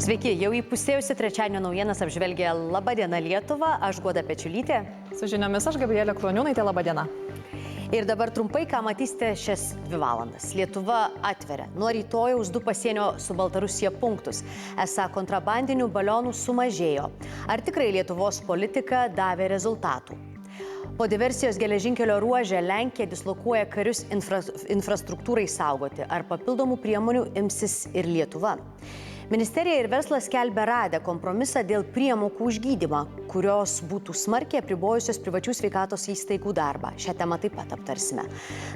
Sveiki, jau įpusėjusi trečiadienio naujienas apžvelgė Labadiena Lietuva, aš Guoda Pečiulytė. Su žiniomis aš Gabrielė Kroniūnaitė, labadiena. Ir dabar trumpai, ką matysite šias 2 valandas. Lietuva atveria nuo rytojaus 2 pasienio su Baltarusija punktus. Esą kontrabandinių balionų sumažėjo. Ar tikrai Lietuvos politika davė rezultatų? Po diversijos geležinkelio ruože Lenkija dislokuoja karius infrastruktūrai saugoti. Ar papildomų priemonių imsis ir Lietuva? Ministerija ir verslas skelbia radę kompromisą dėl priemokų už gydymą, kurios būtų smarkiai apribojusios privačių sveikatos įstaigų darbą. Šią temą taip pat aptarsime.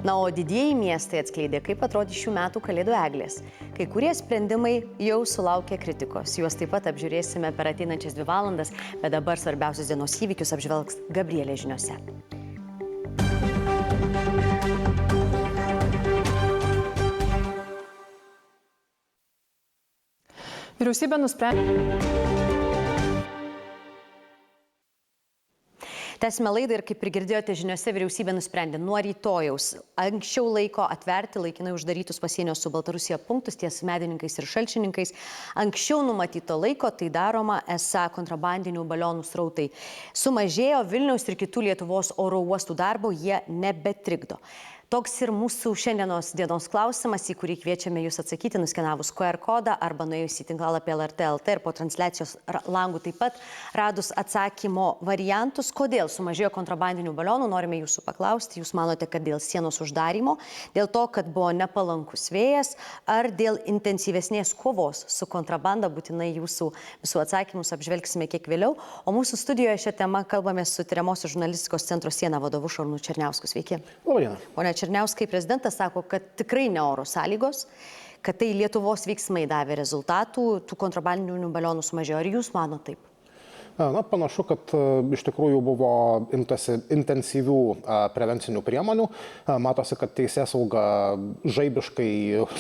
Na, o didieji miestai atskleidė, kaip atrodys šių metų Kalėdų eglės. Kai kurie sprendimai jau sulaukė kritikos. Juos taip pat apžiūrėsime per ateinančias 2 valandas, bet dabar svarbiausius dienos įvykius apžvelgs Gabrielė žiniose. Vyriausybė nusprendė. Tęsime laidą ir kaip ir girdėjote žiniose, vyriausybė nusprendė nuo rytojaus anksčiau laiko atverti laikinai uždarytus pasienio su Baltarusija punktus ties Medininkais ir Šalčininkais. Anksčiau numatyto laiko tai daroma, esą kontrabandinių balionų srautai sumažėjo, Vilniaus ir kitų Lietuvos oro uostų darbo jie nebetrikdo. Toks ir mūsų šiandienos dienos klausimas, į kurį kviečiame jūs atsakyti, nuskenavus QR kodą arba nuėjus į tinklalapį LRT.lt ir po transliacijos langų taip pat radus atsakymo variantus. Kodėl sumažėjo kontrabandinių balionų, norime jūsų paklausti. Jūs manote, kad dėl sienos uždarymo, dėl to, kad buvo nepalankus vėjas, ar dėl intensyvesnės kovos su kontrabanda? Būtinai jūsų visų atsakymus apžvelgsime kiek vėliau. O mūsų studijoje šią temą kalbame su Tyriamosios žurnalistikos centro Siena vadovu Šarūnu Černiausku. Sveiki. Labadiena. Pone Černiauskai, prezidentas sako, kad tikrai ne oro sąlygos, kad tai Lietuvos veiksmai davė rezultatų, tų kontrabandinių balionų sumažėjo. Ar jūs mano taip? Na, panašu, kad iš tikrųjų buvo imtasi intensyvių prevencinių priemonių. Matosi, kad teisėsauga žaibiškai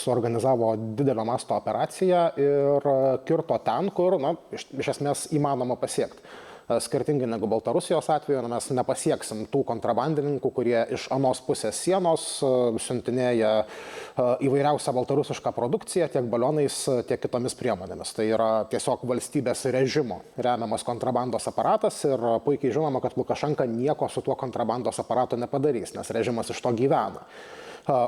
suorganizavo didelio masto operaciją ir kirto ten, kur, iš esmės įmanoma pasiekti. Skirtingai negu Baltarusijos atveju, mes nepasieksim tų kontrabandininkų, kurie iš anos pusės sienos siuntinėja įvairiausią baltarusišką produkciją tiek balionais, tiek kitomis priemonėmis. Tai yra tiesiog valstybės režimo remiamas kontrabandos aparatas ir puikiai žinoma, kad Lukašenka nieko su tuo kontrabandos aparatu nepadarys, nes režimas iš to gyvena.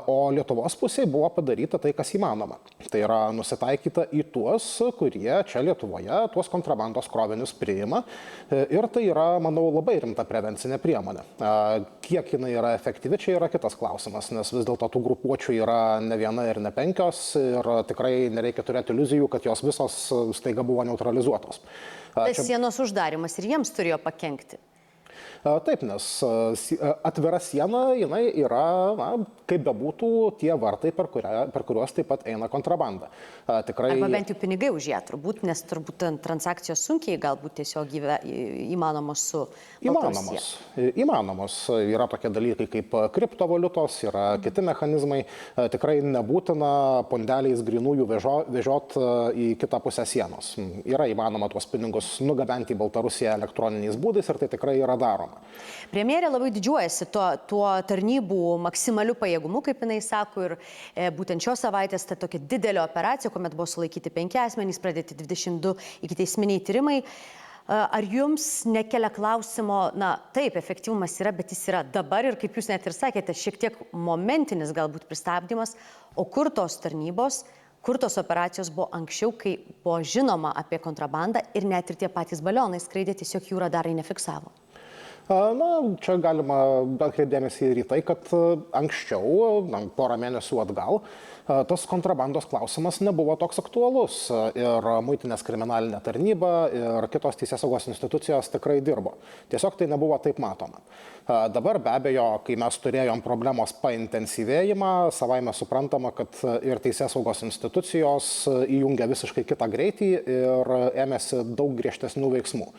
O Lietuvos pusėje buvo padaryta tai, kas įmanoma. Tai yra nusitaikyta į tuos, kurie čia Lietuvoje tuos kontrabandos krovinius priima. Ir tai yra, manau, labai rimta prevencinė priemonė. Kiek jinai yra efektyvi, čia yra kitas klausimas, nes vis dėlto tų grupuočių yra ne viena ir ne 5 ir tikrai nereikia turėti iliuzijų, kad jos visos staiga buvo neutralizuotos. Tas sienos uždarimas ir jiems turėjo pakenkti. Taip, nes atvira siena, jinai yra, kaip bebūtų, tie vartai, per kuriuos taip pat eina kontrabanda. Tikrai... Arba bent jau pinigai už ją turbūt, nes turbūt transakcijos sunkiai galbūt tiesiog įmanomos su Baltarusija. Įmanomos. Yra tokie dalykai kaip kriptovaliutos, yra kiti mechanizmai. Tikrai nebūtina pondeliais grynųjų vežiot į kitą pusę sienos. Yra įmanoma tuos pinigus nugabenti į Baltarusiją elektroniniais būdais ir tai tikrai yra daroma. Premjerė labai didžiuojasi tuo tarnybų maksimaliu pajėgumu, kaip jinai sako, ir būtent šios savaitės ta tokia didelė operacija, kuomet buvo sulaikyti 5 asmenys, pradėti 22 ikiteisminiai tyrimai. Ar jums nekelia klausimo, taip, efektyvumas yra, bet jis yra dabar ir, kaip jūs net ir sakėte, šiek tiek momentinis galbūt pristabdymas, o kur tos tarnybos, kur tos operacijos buvo anksčiau, kai buvo žinoma apie kontrabandą ir net ir tie patys balionai skraidė, tiesiog jų radarai nefiksavo? Čia galima atkreipdėmėsi ir į tai, kad anksčiau, porą mėnesių atgal, tas kontrabandos klausimas nebuvo toks aktualus. Ir muitinės kriminalinė tarnyba ir kitos teisėsaugos institucijos tikrai dirbo. Tiesiog tai nebuvo taip matoma. Dabar be abejo, kai mes turėjom problemos paintensyvėjimą, savaime suprantama, kad ir teisėsaugos institucijos įjungia visiškai kitą greitį ir ėmėsi daug griežtesnių veiksmų.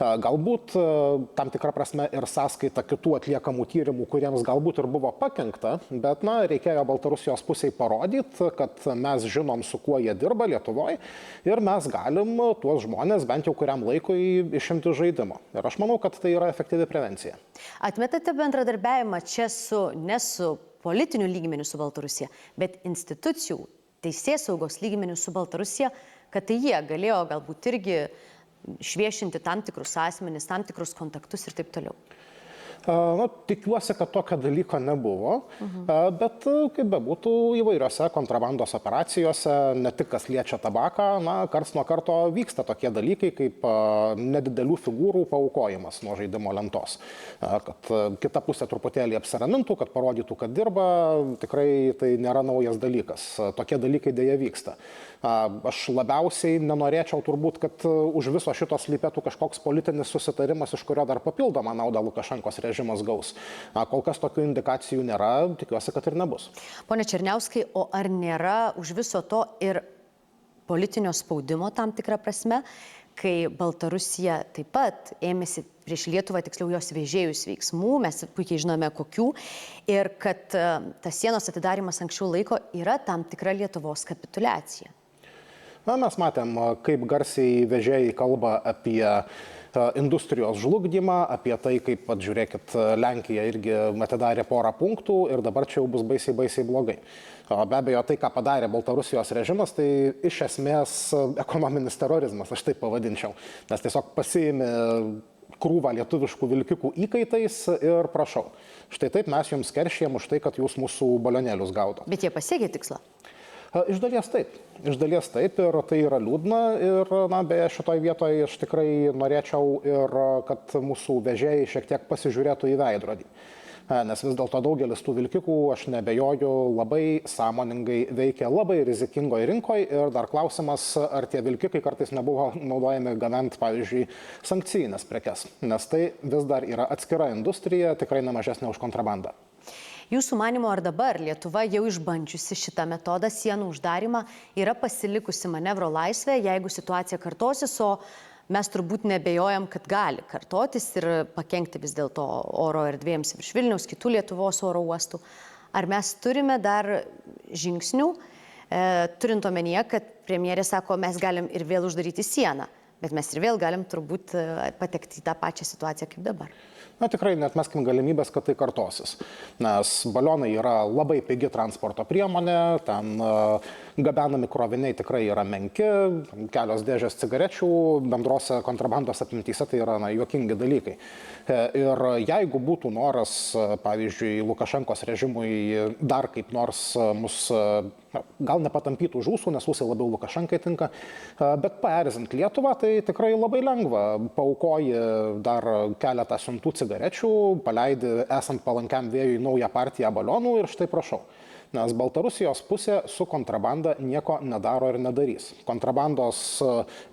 Galbūt tam tikrą prasme prasme ir sąskaita kitų atliekamų tyrimų, kuriems galbūt ir buvo pakenkta, bet reikėjo Baltarusijos pusiai parodyti, kad mes žinom, su kuo jie dirba Lietuvoje ir mes galim tuos žmonės bent jau kuriam laikui išimti žaidimo. Ir aš manau, kad tai yra efektyvi prevencija. Atmetate bendradarbiavimą čia ne su politiniu lygmeniu su Baltarusija, bet institucijų, teisėsaugos lygmeniu su Baltarusija, kad tai jie galėjo galbūt irgi šviešinti tam tikrus asmenis, tam tikrus kontaktus ir taip toliau? Tikiuosi, kad tokio dalyko nebuvo, bet kaip bebūtų įvairiose kontrabandos operacijose, ne tik kas liečia tabaką, karts nuo karto vyksta tokie dalykai kaip nedidelių figūrų paaukojimas nuo žaidimo lentos. Kad kita pusė truputėlį apsiramintų, kad parodytų, kad dirba, tikrai tai nėra naujas dalykas. Tokie dalykai dėja vyksta. Aš labiausiai nenorėčiau turbūt, kad už viso šito slypėtų kažkoks politinis susitarimas, iš kurio dar papildomą naudą Lukašenkos režimas gaus. Kol kas tokių indikacijų nėra, tikiuosi, kad ir nebus. Pone Černiauskai, o ar nėra už viso to ir politinio spaudimo tam tikrą prasme, kai Baltarusija taip pat ėmėsi prieš Lietuvą, tiksliau jos vežėjus veiksmų, mes puikiai žinome kokių, ir kad tas sienos atidarimas anksčiau laiko yra tam tikra Lietuvos kapituliacija? Mes matėm, kaip garsiai vežėjai kalba apie industrijos žlugdymą, apie tai, kaip, žiūrėkit, Lenkija irgi atidarė porą punktų ir dabar čia jau bus baisiai blogai. Be abejo, tai, ką padarė Baltarusijos režimas, tai iš esmės ekonominis terorizmas, aš taip pavadinčiau. Nes tiesiog pasiėmė krūvą lietuviškų vilkikų įkaitais ir prašau. Štai taip mes jums keršėjom už tai, kad jūs mūsų balionėlius gaudot. Bet jie pasiekė tikslą? Iš dalies taip ir tai yra liūdna ir, beje, šitoj vietoje aš tikrai norėčiau ir kad mūsų vežėjai šiek tiek pasižiūrėtų į veidrodį. Nes vis dėlto daugelis tų vilkikų, aš nebejoju, labai sąmoningai veikia labai rizikingoje rinkoje ir dar klausimas, ar tie vilkikai kartais nebuvo naudojami gaminant, pavyzdžiui, sankcijines prekes, nes tai vis dar yra atskira industrija, tikrai nemažesnė už kontrabandą. Jūsų manimo, ar dabar Lietuva jau išbandžiusi šitą metodą, sienų uždarimą, yra pasilikusi manevro laisvę, jeigu situacija kartosis, o mes turbūt nebejojam, kad gali kartotis ir pakenkti vis dėlto oro erdvėms virš Vilniaus, kitų Lietuvos oro uostų. Ar mes turime dar žingsnių, turint omenyje, kad premjerė sako, mes galim ir vėl uždaryti sieną, bet mes ir vėl galim turbūt patekti į tą pačią situaciją kaip dabar? Tikrai neatmeskim galimybės, kad tai kartosis, nes balionai yra labai pigi transporto priemonė, ten gabenami kroviniai tikrai yra menki, kelios dėžės cigarečių, bendrose kontrabandos apimtyse tai yra juokingi dalykai. Ir jeigu būtų noras, pavyzdžiui, Lukašenkos režimui dar kaip nors mus gal nepatampytų už ūsų, nes ūsai labiau Lukašenkai tinka, bet paerzint Lietuvą, tai tikrai labai lengva. Paaukoji dar keletą siuntų cigarečių, paleidi esant palankiam vėjui naują partiją balionų ir štai prašau. Nes Baltarusijos pusė su kontrabanda nieko nedaro ir nedarys. Kontrabandos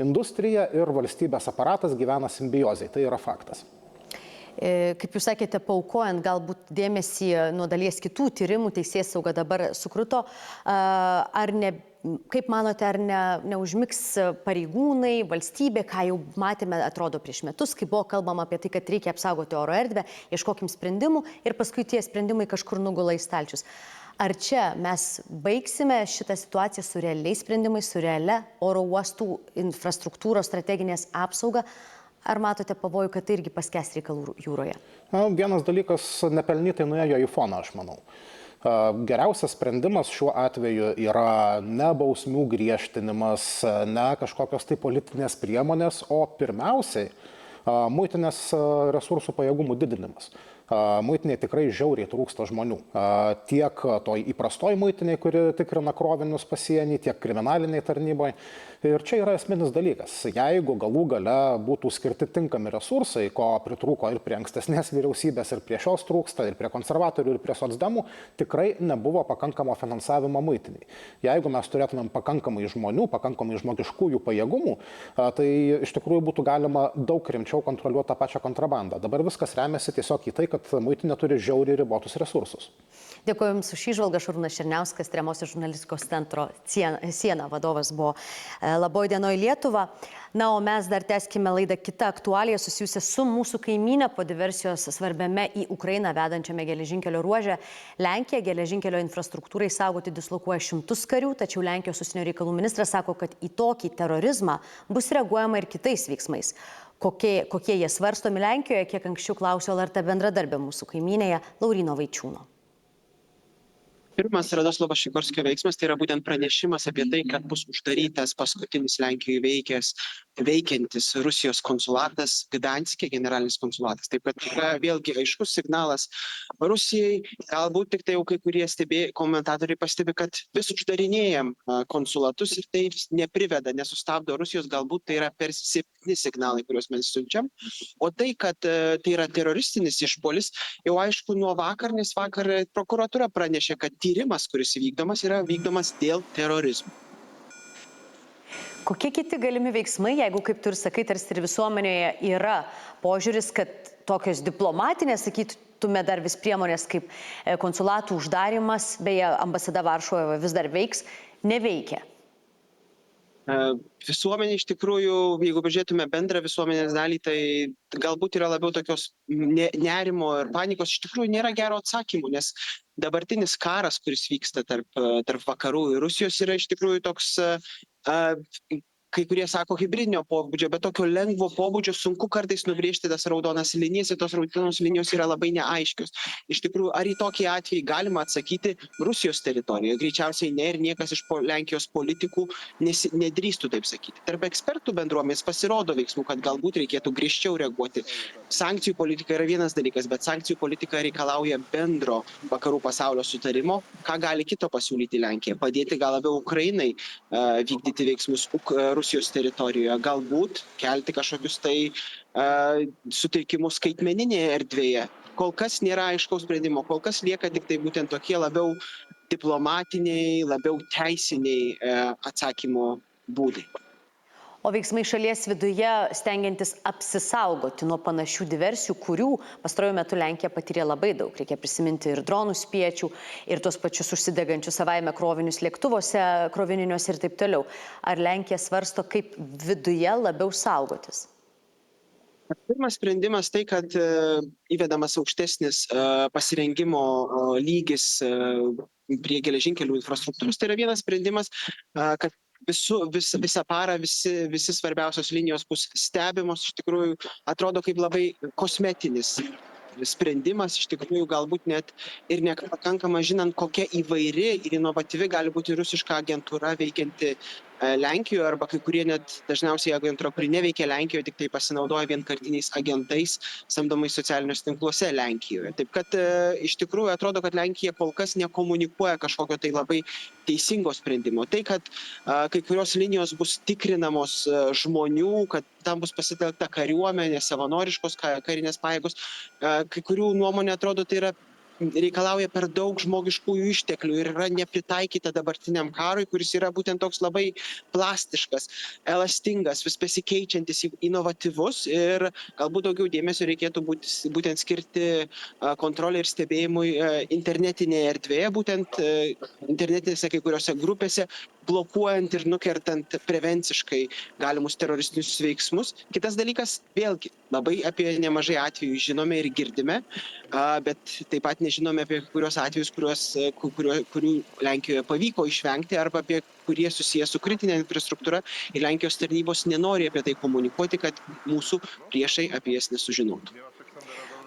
industrija ir valstybės aparatas gyvena simbiozėje, tai yra faktas. Kaip jūs sakėte, paaukojant galbūt dėmesį nuo dalies kitų tyrimų, teisėsauga dabar sukruto. Kaip manote, ar neužmigs pareigūnai, valstybė, ką jau matėme, atrodo, prieš metus, kai buvo kalbama apie tai, kad reikia apsaugoti oro erdvę, ieškokim sprendimų ir paskui tie sprendimai kažkur nugula į stalčius. Ar čia mes baigsime šitą situaciją su realiais sprendimais, su realia oro uostų infrastruktūros strateginės apsauga? Ar matote pavojų, kad tai irgi paskęs reikalų jūroje? Vienas dalykas nepelnytai nuėjo į foną, aš manau. Geriausias sprendimas šiuo atveju yra ne bausmių griežtinimas, ne kažkokios tai politinės priemonės, o pirmiausiai muitinės resursų pajėgumų didinimas. Muitiniai tikrai žiauriai trūksta žmonių. Tiek toj įprastoj muitiniai, kuri tikrina krovinius pasienį, tiek kriminaliniai tarnybai. Ir čia yra esminis dalykas. Jeigu galų gale būtų skirti tinkami resursai, ko pritrūko ir prie ankstesnės vyriausybės, ir prie šios trūksta, ir prie konservatorių, ir prie socdemų, tikrai nebuvo pakankamo finansavimo muitiniai. Jeigu mes turėtumėm pakankamai žmonių, pakankamai žmogiškųjų pajėgumų, tai iš tikrųjų būtų galima daug rimčiau kontroliuoti tą pačią kontrabandą. Dabar viskas remiasi tiesiog į tai, kad kad muitinė turi žiauriai ribotus resursus. Dėkuoju Jums už įžvalgą. Šarūnas Černiauskas, Tyriamosios žurnalistikos centro Siena vadovas buvo Laboj dienoj Lietuva. Na, o mes dar tęskime laidą kitą aktualiją susijusią su mūsų kaimynė po diversijos svarbiame į Ukrainą vedančiame geležinkelio ruože. Lenkija geležinkelio infrastruktūrai saugoti dislokuoja 100 karių, tačiau Lenkijos užsienio reikalų ministras sako, kad į tokį terorizmą bus reaguojama ir kitais veiksmais. Kokie jie svarstomi Lenkijoje, kiek anksčiau klausiau LRT bendradarbė mūsų kaimynėje Lauryno Vaičiūno. Pirmas Radoslovo Šikorskio veiksmas tai yra būtent pranešimas apie tai, kad bus uždarytas paskutinis Lenkijoje veikiantis Rusijos konsulatas Gdanske, generalinis konsulatas. Taip kad yra vėlgi aiškus signalas Rusijai, galbūt tik tai jau kai kurie komentatoriai pastebi, kad vis uždarinėjam konsulatus ir tai nepriveda, nesustabdo Rusijos, galbūt tai yra per silpni signalai, kuriuos mes siunčiam. O tai, kad tai yra teroristinis išpuolis, jau aišku nuo vakar, nes vakar prokuratūra pranešė, kad tyrimas, kuris vykdomas, yra vykdomas dėl terorizmo. Kokie kiti galimi veiksmai, jeigu, kaip tu ir sakai, tarsi ir visuomenėje yra požiūris, kad tokios diplomatinės, sakytume, dar vis priemonės kaip konsulatų uždarimas, beje, ambasada Varšuvoje vis dar veiks, neveikia? Visuomenė iš tikrųjų, jeigu pažiūrėtume bendrą visuomenės dalį, tai galbūt yra labiau tokios nerimo ir panikos. Iš tikrųjų nėra gero atsakymų, nes dabartinis karas, kuris vyksta tarp vakarų ir Rusijos, yra iš tikrųjų toks, kai kurie sako, hibridinio pobūdžio, bet tokio lengvo pobūdžio, sunku kartais nubrėžti tas raudonas linijas ir tos raudonos linijos yra labai neaiškios. Iš tikrųjų, ar į tokį atvejį galima atsakyti Rusijos teritorijoje? Greičiausiai ne, ir niekas iš Lenkijos politikų nedrįstų taip sakyti. Tarp ekspertų bendruomenės pasirodo veiksmų, kad galbūt reikėtų griežčiau reaguoti. Sankcijų politika yra vienas dalykas, bet sankcijų politika reikalauja bendro vakarų pasaulio sutarimo. Ką gali kito pasiūlyti Lenkija? Padėti gal labiau Ukrainai vykdyti veiksmus Rusijos teritorijoje, galbūt kelti kažkokius tai sutrikimus skaitmeninėje erdvėje. Kol kas nėra aiškaus sprendimo, kol kas lieka tik tai būtent tokie labiau diplomatiniai, labiau teisiniai atsakymo būdai. O veiksmai šalies viduje stengiantis apsisaugoti nuo panašių diversijų, kurių pastaruoju metu Lenkija patyrė labai daug. Reikia prisiminti ir dronų spiečių, ir tos pačius užsidegančius savaime krovinius lėktuvuose, krovininiuose ir taip toliau. Ar Lenkija svarsto, kaip viduje labiau saugotis? Pirmas sprendimas tai, kad įvedamas aukštesnis pasirengimo lygis prie geležinkelių infrastruktūros. Tai yra vienas sprendimas, kad visą parą visi svarbiausios linijos bus stebimos. Iš tikrųjų atrodo kaip labai kosmetinis sprendimas, iš tikrųjų galbūt net ir nepakankama, žinant, kokia įvairi ir inovatyvi gali būti rusiška agentūra veikianti Lenkijoje, arba kai kurie net dažniausiai agentūra, kuri neveikia Lenkijoje, tik tai pasinaudoja vienkartiniais agentais samdomais socialiniuose tinkluose Lenkijoje. Taip kad iš tikrųjų atrodo, kad Lenkija kol kas nekomunikuoja kažkokio tai labai teisingo sprendimo. Tai, kad kai kurios linijos bus tikrinamos žmonių, kad tam bus pasitelkta kariuomenė, savanoriškos karinės pajėgos, kai kurių nuomonė atrodo tai yra reikalauja per daug žmogiškųjų išteklių ir yra nepritaikyta dabartiniam karui, kuris yra būtent toks labai plastiškas, elastingas, vis besikeičiantis, inovatyvus, ir galbūt daugiau dėmesio reikėtų būtent skirti kontrolei ir stebėjimui internetinėje erdvėje, būtent internetinėse kai kuriuose grupėse, blokuojant ir nukertant prevenciškai galimus teroristinius veiksmus. Kitas dalykas, vėlgi, labai apie nemažai atvejų žinome ir girdime, bet taip pat nežinome apie kurios atvejus, kurių Lenkijoje pavyko išvengti, arba apie kurie susiję su kritinė infrastruktūra, ir Lenkijos tarnybos nenori apie tai komunikuoti, kad mūsų priešai apie jas nesužinotų.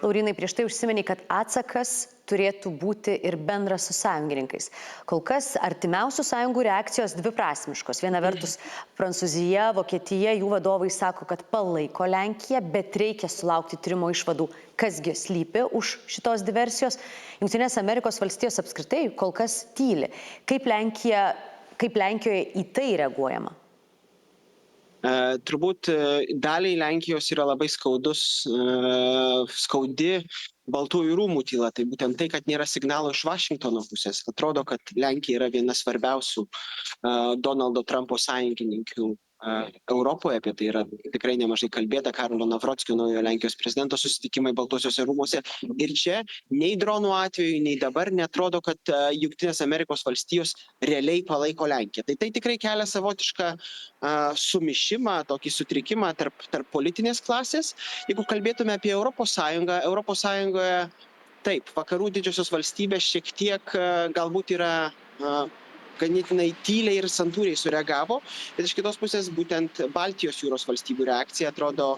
Laurynai, prieš tai užsimeni, kad atsakas turėtų būti ir bendras su sąjungininkais. Kol kas artimiausių sąjungų reakcijos dviprasmiškos. Viena vertus, Prancūzija, Vokietija, jų vadovai sako, kad palaiko Lenkiją, bet reikia sulaukti tyrimo išvadų, kasgi slypi už šitos diversijos. Jungtinės Amerikos valstijos apskritai kol kas tyli. Kaip Lenkijoje į tai reaguojama? Turbūt daliai Lenkijos yra labai skaudi Baltųjų rūmų tyla. Tai būtent tai, kad nėra signalo iš Vašingtono pusės. Atrodo, kad Lenkija yra viena svarbiausių Donaldo Trumpo sąjungininkių Europoje, apie tai yra tikrai nemažai kalbėta, Karolio Navrockio, naujojo Lenkijos prezidento susitikimai Baltuosiuose rūmuose. Ir čia nei dronų atveju, nei dabar netrodo, kad Jungtinės Amerikos valstijos realiai palaiko Lenkiją. Tai tikrai kelia savotišką sumišimą, tokį sutrikimą tarp politinės klasės. Jeigu kalbėtume apie Europos Sąjungoje, taip, vakarų didžiosios valstybės šiek tiek galbūt yra ganėtinai tyliai ir santūriai sureagavo, bet iš kitos pusės būtent Baltijos jūros valstybių reakcija atrodo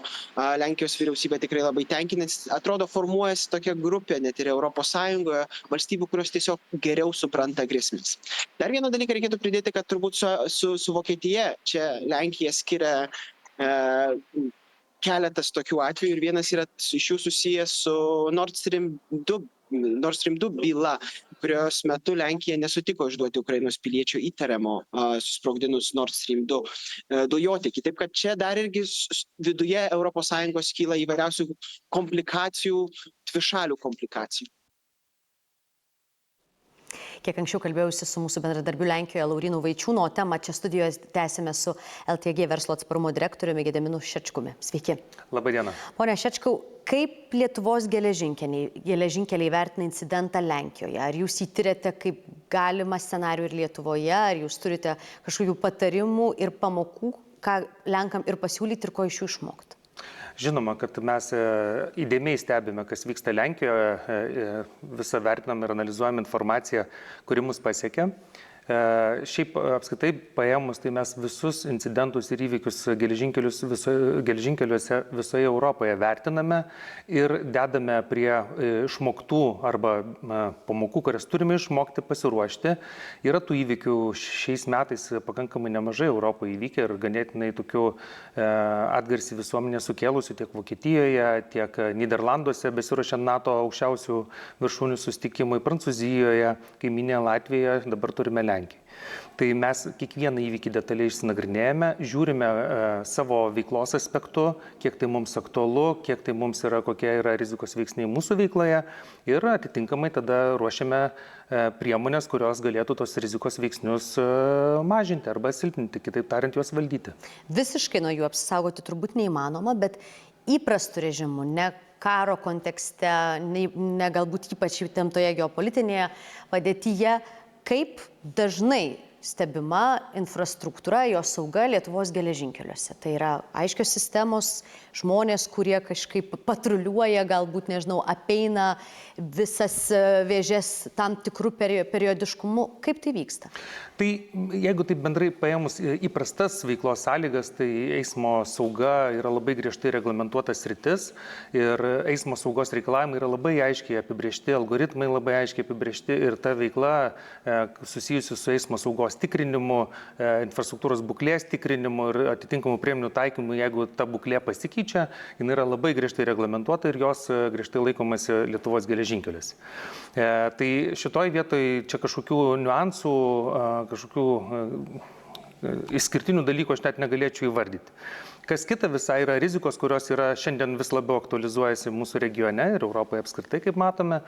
Lenkijos vyriausybė tikrai labai tenkinantis, atrodo formuojasi tokia grupė net ir Europos Sąjungoje valstybių, kurios tiesiog geriau supranta grėsmes. Dar vieną dalyką reikėtų pridėti, kad turbūt su Vokietija čia Lenkija skiria keletas tokių atvejų ir vienas yra iš jų susijęs su Nord Stream 2 byla, kurios metu Lenkija nesutiko išduoti Ukrainos piliečių įtariamo susprogdinus Nord Stream 2 dujotiekį. Taip kad čia dar irgi viduje ES kyla įvairiausių komplikacijų, dvišalių komplikacijų. Kiek anksčiau kalbėjausi su mūsų bendradarbiu Lenkijoje Laurynu Vaičiūnu, o temą čia studijoje tęsime su LTG verslo atsparumo direktoriumi Gediminu Šečkumi. Sveiki. Labadiena. Pone Šečkau, kaip Lietuvos geležinkeliai vertina incidentą Lenkijoje? Ar jūs įtiriate kaip galimą scenarijų ir Lietuvoje? Ar jūs turite kažkokių patarimų ir pamokų, ką Lenkam ir pasiūlyti ir ko iš jų išmokti? Žinoma, kad mes įdėmiai stebime, kas vyksta Lenkijoje, visą vertinam ir analizuojam informaciją, kuri mus pasiekia. Šiaip apskritai paėmus, tai mes visus incidentus ir įvykius geležinkeliuose visoje Europoje vertiname ir dedame prie išmoktų arba pamokų, kurias turime išmokti, pasiruošti. Yra tų įvykių šiais metais pakankamai nemažai Europoje įvykę ir ganėtinai tokių atgarsį visuomenė sukėlusių tiek Vokietijoje, tiek Niderlanduose, besiruošiant NATO aukščiausių viršūnių susitikimui, Prancūzijoje, kaimynėje Latvijoje, dabar turime Lenkiją. Tai mes kiekvieną įvykį detaliai išsinagrinėjame, žiūrime savo veiklos aspektu, kiek tai mums aktualu, kiek tai mums yra, kokie yra rizikos veiksniai mūsų veikloje ir atitinkamai tada ruošiame priemonės, kurios galėtų tos rizikos veiksnius mažinti arba silpninti, kitaip tariant, juos valdyti. Visiškai nuo jų apsisaugoti turbūt neįmanoma, bet įprastų režimų, ne karo kontekste, ne galbūt ypač įtemptoje geopolitinėje padėtyje, kaip dažnai stebima infrastruktūra, jos sauga Lietuvos geležinkeliuose. Tai yra aiškios sistemos, žmonės, kurie kažkaip patruliuoja, galbūt, nežinau, apeina visas vėžes tam tikrų periodiškumų. Kaip tai vyksta? Tai jeigu taip bendrai paėmus įprastas veiklos sąlygas, tai eismo sauga yra labai griežtai reglamentuotas sritis ir eismo saugos reikalavimai yra labai aiškiai apibriežti, algoritmai labai aiškiai apibriežti ir ta veikla susijusi su eismo saugos tikrinimu, infrastruktūros būklės tikrinimu ir atitinkamų priemonių taikymu, jeigu ta būklė pasikeičia, jinai yra labai griežtai reglamentuota ir jos griežtai laikomasi Lietuvos geležinkeliuose. Tai šitoj vietoj čia kažkokių niuansų, kažkokių išskirtinių dalykų aš net negalėčiau įvardyti. Kas kita visai yra rizikos, kurios yra šiandien vis labiau aktualizuojasi mūsų regione ir Europoje apskritai, kaip matome.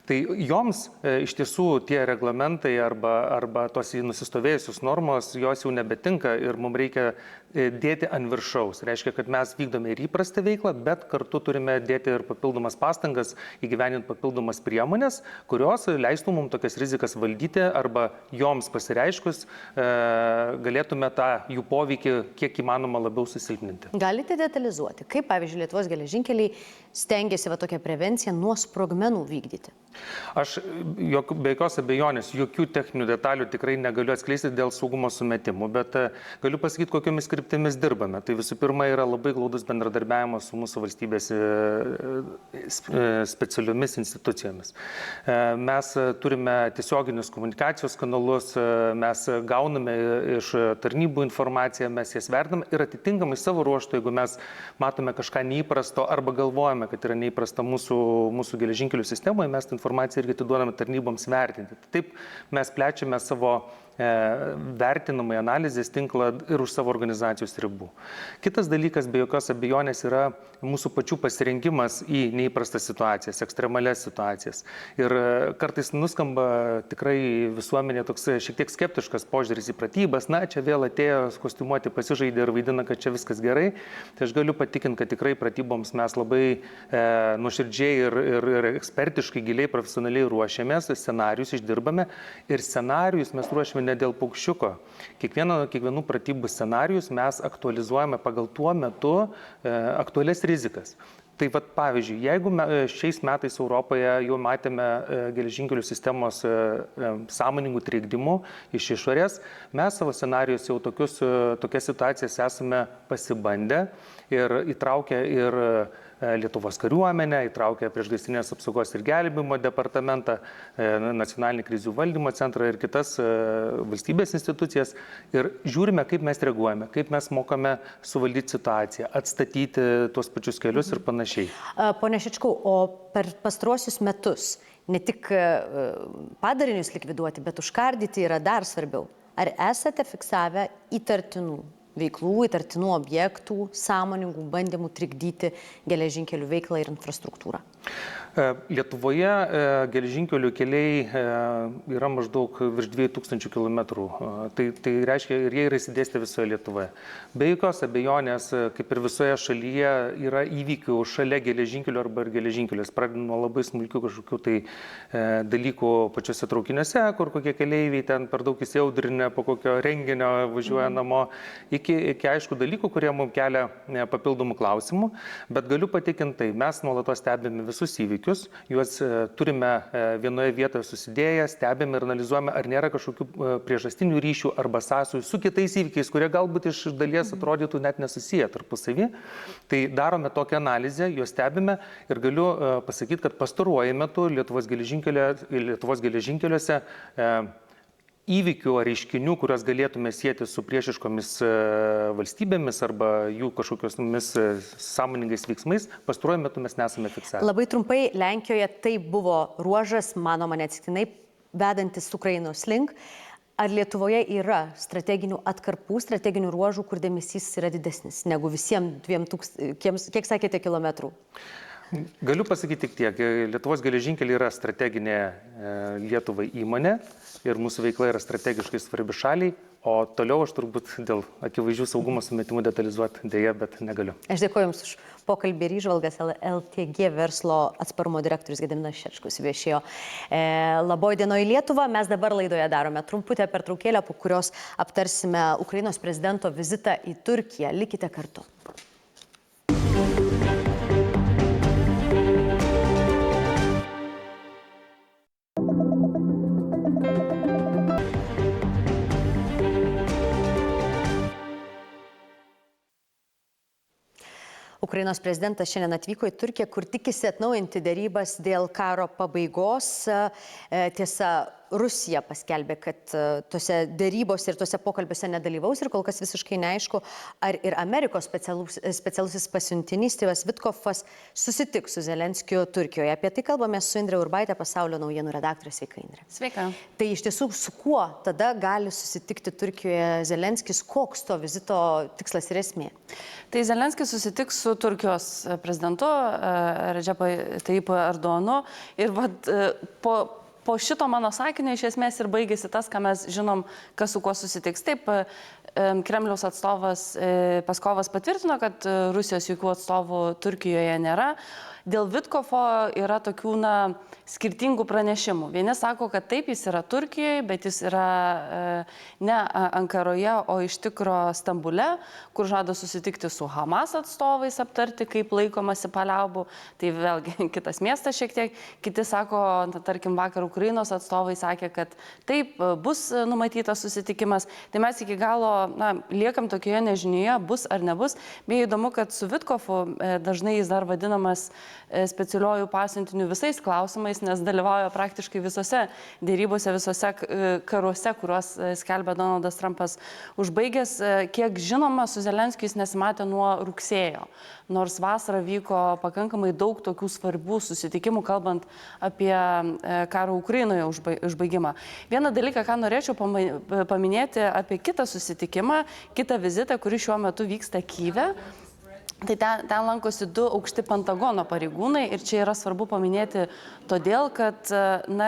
Tai joms iš tiesų tie reglamentai arba tos nusistovėjusios normos, jos jau nebetinka ir mums reikia dėti ant viršaus. Reiškia, kad mes vykdome ir įprastą veiklą, bet kartu turime dėti ir papildomas pastangas, įgyveninti papildomas priemonės, kurios leistų mums tokias rizikas valdyti arba joms pasireiškus galėtume tą jų poveikį kiek įmanoma labiau susilpninti. Galite detalizuoti, kaip, pavyzdžiui, Lietuvos geležinkeliai stengiasi tokią prevenciją nuo sprogmenų vykdyti? Aš be jokios abejonės, jokių techninių detalių tikrai negaliu atskleisti dėl saugumo sumetimų, bet galiu pasakyti, kokiomis kryptimis dirbame. Tai visų pirma yra labai glaudus bendradarbiavimas su mūsų valstybės specialiomis institucijomis. Mes turime tiesioginius komunikacijos kanalus, mes gauname iš tarnybų informaciją, mes jas vertiname ir atitinkamai savo ruožtu, jeigu mes matome kažką neįprasto arba galvojame, kad yra neįprasta mūsų geležinkelių sistemoje, mes tą informaciją irgi atiduodame tarnyboms vertinti. Taip mes plečiame savo vertinamai analizės tinklą ir už savo organizacijos ribų. Kitas dalykas, be jokios abejonės, yra mūsų pačių pasirengimas į neįprastas situacijas, ekstremalias situacijas. Ir kartais nuskamba tikrai visuomenė toks šiek tiek skeptiškas požiūris į pratybas. Na, čia vėl atėjo kostiumuoti, pasižaidė ir vaidina, kad čia viskas gerai. Tai aš galiu patikinti, kad tikrai pratyboms mes labai nuoširdžiai ir ekspertiškai, giliai, profesionaliai ruošiamės, scenarijus išdirbame ir scenarijus mes ruošiame ne dėl paukščiuko. Kiekvienų pratybų scenarijus mes aktualizuojame pagal tuo metu aktualias rizikas. Tai vat, pavyzdžiui, jeigu šiais metais Europoje jau matėme geležinkelių sistemos sąmoningų trikdymų iš išorės, mes savo scenarijus jau tokias situacijas esame pasibandę ir įtraukę ir Lietuvos kariuomenę, įtraukę priešgaisrinės apsaugos ir gelbėjimo departamentą, nacionalinį krizių valdymo centrą ir kitas valstybės institucijas. Ir žiūrime, kaip mes reaguojame, kaip mes mokame suvaldyti situaciją, atstatyti tuos pačius kelius ir panašiai. Pone Šičkau, o per pastaruosius metus ne tik padarinius likviduoti, bet užkardyti yra dar svarbiau. Ar esate fiksavę įtartinų veiklų, įtartinų objektų, sąmoningų bandymų trikdyti geležinkelių veiklą ir infrastruktūrą? Lietuvoje geležinkelių keliai yra maždaug virš 2000 km. Tai reiškia, ir jie yra įsidėstę visoje Lietuvoje. Be jokios abejonės, kaip ir visoje šalyje, yra įvykių šalia geležinkelių arba ir geležinkelius. Pradedant nuo labai smulkių kažkokių tai dalykų pačiuose traukiniuose, kur kokie keleiviai ten per daug įsiaudrinę po kokio renginio važiuoja namo, iki aišku dalykų, kurie mums kelia papildomų klausimų. Bet galiu patikinti, mes nuolatos stebime visus įvykius. Juos turime vienoje vietoje susidėję, stebime ir analizuojame, ar nėra kažkokių priežastinių ryšių arba sąsajų su kitais įvykiais, kurie galbūt iš dalies atrodytų net nesusiję tarpusavy. Tai darome tokią analizę, juos stebime ir galiu pasakyti, kad pastaruoju metu Lietuvos geležinkeliuose įvykių ar reiškinių, kuriuos galėtume sieti su priešiškomis valstybėmis arba jų kažkokiosmis sąmoningais veiksmais, pastaruoju metu mes nesame fiksavę. Labai trumpai, Lenkijoje tai buvo ruožas, manoma neatsitiktinai, vedantis Ukrainos link. Ar Lietuvoje yra strateginių atkarpų, strateginių ruožų, kur dėmesys yra didesnis negu visiems 2000, kiek sakėte, kilometrų? Galiu pasakyti tik tiek. Lietuvos geležinkeliai yra strateginė Lietuvai įmonė ir mūsų veikla yra strategiškai svarbi šaliai, o toliau aš turbūt dėl akivaizdžių saugumo sumetimų detalizuoti dėja, bet negaliu. Aš dėkoju Jums už pokalbį ir įžvalgas. LTG verslo atsparumo direktorius Gediminas Šečkus viešėjo Laboj dienoje Lietuva. Mes dabar laidoje darome trumputę pertraukėlę, po kurios aptarsime Ukrainos prezidento vizitą į Turkiją. Likite kartu. Ukrainos prezidentas šiandien atvyko į Turkiją, kur tikisi atnaujinti dėrybas dėl karo pabaigos. Tiesa, Rusija paskelbė, kad tose dėrybose ir tose pokalbiuose nedalyvaus ir kol kas visiškai neaišku, ar ir Amerikos specialusis pasiuntinys Steve'as Witkoffas susitiks su Zelenskiu Turkijoje. Apie tai kalbame su Indre Urbaitė, Pasaulio naujienų redaktorė. Sveika, Indre. Sveika. Tai iš tiesų, su kuo tada gali susitikti Turkijoje Zelenskis, koks to vizito tikslas ir esmė? Tai Zelenskis susitiks su Turkijos prezidentu Redžepu Tayyipu Erdoganu ir po šito mano sakinio iš esmės ir baigėsi tas, ką mes žinom, kas su kuo susitiks. Taip, Kremliaus atstovas Peskovas patvirtino, kad Rusijos jokių atstovų Turkijoje nėra. Dėl Vitkofo yra tokių skirtingų pranešimų. Vieni sako, kad taip, jis yra Turkijoje, bet jis yra ne Ankaroje, o iš tikro Stambule, kur žada susitikti su Hamas atstovais, aptarti, kaip laikomasi paliaubų. Tai vėlgi kitas miestas šiek tiek. Kiti sako, tarkim, vakar Ukrainos atstovai sakė, kad taip, bus numatytas susitikimas. Tai mes iki galo liekam tokioje nežinioje, bus ar nebus. Beje, įdomu, kad su Vitkofu dažnai jis dar vadinamas specialiuoju pasiuntiniu visais klausimais, nes dalyvauja praktiškai visose dėrybose, visose karuose, kuriuos skelbia Donaldas Trumpas užbaigęs. Kiek žinoma, su Zelenskiu jis nesimatė nuo rugsėjo, nors vasarą vyko pakankamai daug tokių svarbių susitikimų, kalbant apie karo Ukrainoje užbaigimą. Vieną dalyką, ką norėčiau paminėti apie kitą susitikimą, kitą vizitą, kuri šiuo metu vyksta Kyjive. Tai ten lankosi 2 aukšti Pentagono pareigūnai ir čia yra svarbu paminėti todėl, kad,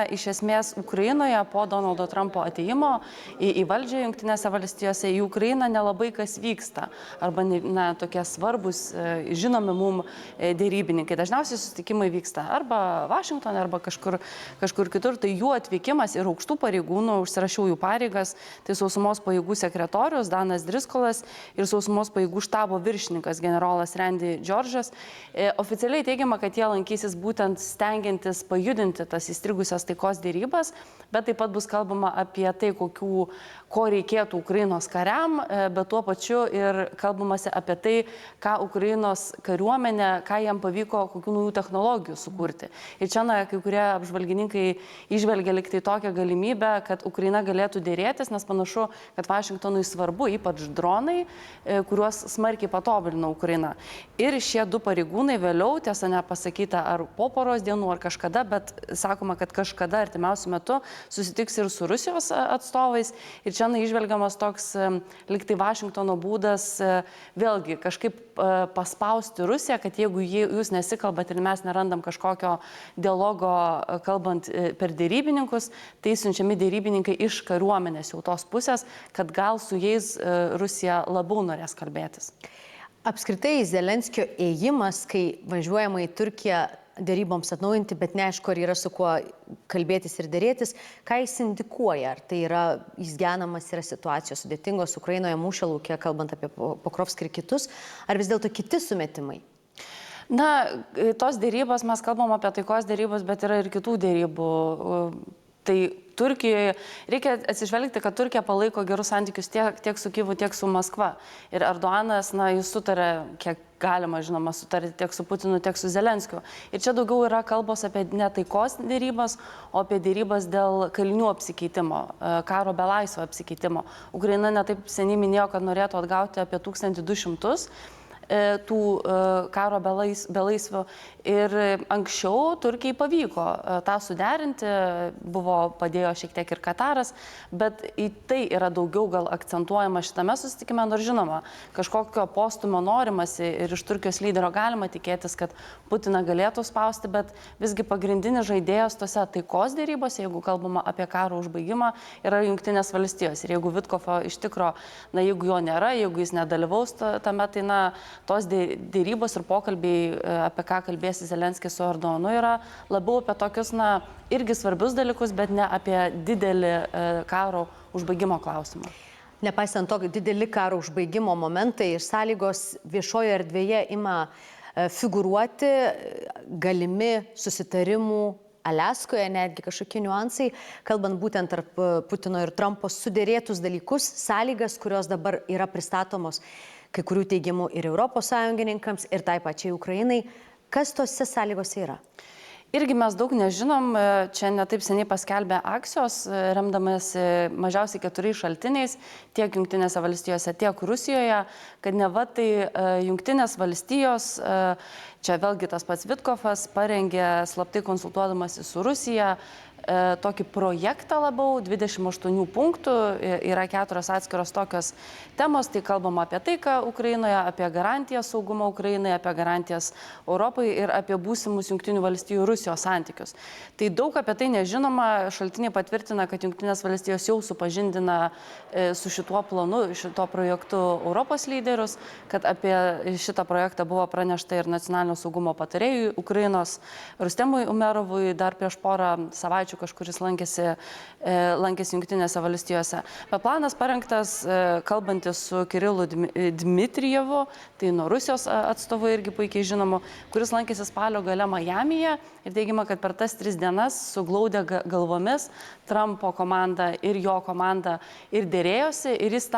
iš esmės Ukrainoje po Donaldo Trumpo atėjimo į valdžią Jungtinėse valstijose į Ukrainą nelabai kas vyksta. Arba, tokie svarbus, žinomi mums dėrybininkai. Dažniausiai susitikimai vyksta arba Vašingtone, arba kažkur kitur. Tai jų atvykimas ir aukštų pareigūnų, užsirašiau jų pareigas, tai sausumos pajėgų sekretorius Danas Driskolas ir sausumos pajėgų štabo viršininkas generolas Randy George'as. Oficialiai teigiama, kad jie lankysis būtent stengiantis pajudinti tas įstrigusias taikos dėrybas, bet taip pat bus kalbama apie tai, ko reikėtų Ukrainos kariam, bet tuo pačiu ir kalbamasi apie tai, ką Ukrainos kariuomenė, ką jam pavyko, kokių naujų technologijų sukurti. Ir čia kai kurie apžvalgininkai išvelgia liktai tokią galimybę, kad Ukraina galėtų dėrėtis, nes panašu, kad Vašingtonui svarbu, ypač dronai, kuriuos smarkiai patobulino Ukraina. Ir šie 2 pareigūnai vėliau, tiesa nepasakyta ar po poros dienų, ar kažkada, bet sakoma, kad kažkada artimiausiu metu susitiks ir su Rusijos atstovais. Ir čia išvelgiamas toks liktai Vašingtono būdas vėlgi kažkaip paspausti Rusiją, kad jeigu jūs nesikalbat ir mes nerandam kažkokio dialogo kalbant per dėrybininkus, tai siunčiami dėrybininkai iš kariuomenės jau tos pusės, kad gal su jais Rusija labiau norės kalbėtis. Apskritai Zelenskio ėjimas, kai važiuojama į Turkiją dėryboms atnaujinti, bet neaišku, ar yra su kuo kalbėtis ir dėrėtis, ką jis indikuoja? Ar tai yra išgyvenamas, yra situacijos sudėtingos Ukrainoje mūšio lauke, kalbant apie Pokrovskį ir kitus, ar vis dėlto kiti sumetimai? Tos dėrybos, mes kalbam apie taikos dėrybos, bet yra ir kitų dėrybų. Tai Turkijoje reikia atsižvelgti, kad Turkija palaiko gerus santykius tiek su Kijevu, tiek su Maskva. Ir Erdoganas, jis sutarė, kiek galima, žinoma, sutarti tiek su Putinu, tiek su Zelenskiu. Ir čia daugiau yra kalbos apie ne taikos dėrybas, o apie dėrybas dėl kalinių apsikeitimo, karo belaisvio apsikeitimo. Ukraina netaip seniai minėjo, kad norėtų atgauti apie 1200 tų karo belaisvių. Ir anksčiau Turkijai pavyko tą suderinti, padėjo šiek tiek ir Kataras, bet į tai yra daugiau gal akcentuojama šitame susitikime, nors žinoma, kažkokio postumio norimasi ir iš Turkijos lyderio galima tikėtis, kad Putiną galėtų spausti, bet visgi pagrindinis žaidėjas tose taikos dėrybose, jeigu kalbama apie karo užbaigimą, yra Jungtinės valstijos. Ir jeigu Vitkofo iš tikro, jeigu jo nėra, jeigu jis nedalyvaus tame, tai tos dėrybos ir pokalbiai, apie ką kalbėsi Zelenskis su Erdoganu, yra labiau apie tokius, irgi svarbius dalykus, bet ne apie didelį karo užbaigimo klausimą. Nepaisant to, dideli karo užbaigimo momentai ir sąlygos viešojo erdvėje ima figūruoti galimi susitarimų Aliaskoje, netgi kažkokie niuansai, kalbant būtent tarp Putino ir Trumpo sudėrėtus dalykus, sąlygas, kurios dabar yra pristatomos kai kurių teigiamų ir Europos sąjungininkams, ir tai pačiai Ukrainai. Kas tose sąlygose yra? Irgi mes daug nežinom, čia netaip seniai paskelbė Axios, remdamasi mažiausiai 4 šaltiniais, tiek Jungtinėse valstijose, tiek Rusijoje, kad neva tai Jungtinės valstijos, čia vėlgi tas pats Vitkofas, parengė slaptai konsultuodamasi su Rusija tokį projektą labiau, 28 punktų, yra 4 atskiros tokios temos, tai kalbama apie taiką Ukrainoje, apie garantijas saugumo Ukrainoje, apie garantijas Europai ir apie būsimus Jungtinių valstijų Rusijos santykius. Tai daug apie tai nežinoma, šaltiniai patvirtina, kad Jungtinės valstijos jau supažindina su šituo planu, šituo projektu Europos lyderius, kad apie šitą projektą buvo pranešta ir nacionalinio saugumo patarėjui Ukrainos Rustemui Umerovui dar prieš porą savaičių Žemaitaičiu, kažkuris lankėsi Jungtinėse valstijose. Bet planas parengtas kalbantis su Kirilu Dmitrijevu, tai nuo Rusijos atstovu irgi puikiai žinomu, kuris lankėsi spalio gale Majamyje ir teigiama, kad per tas 3 dienas suglaudę galvomis Trumpo komanda ir jo komanda ir dėrėjosi ir jis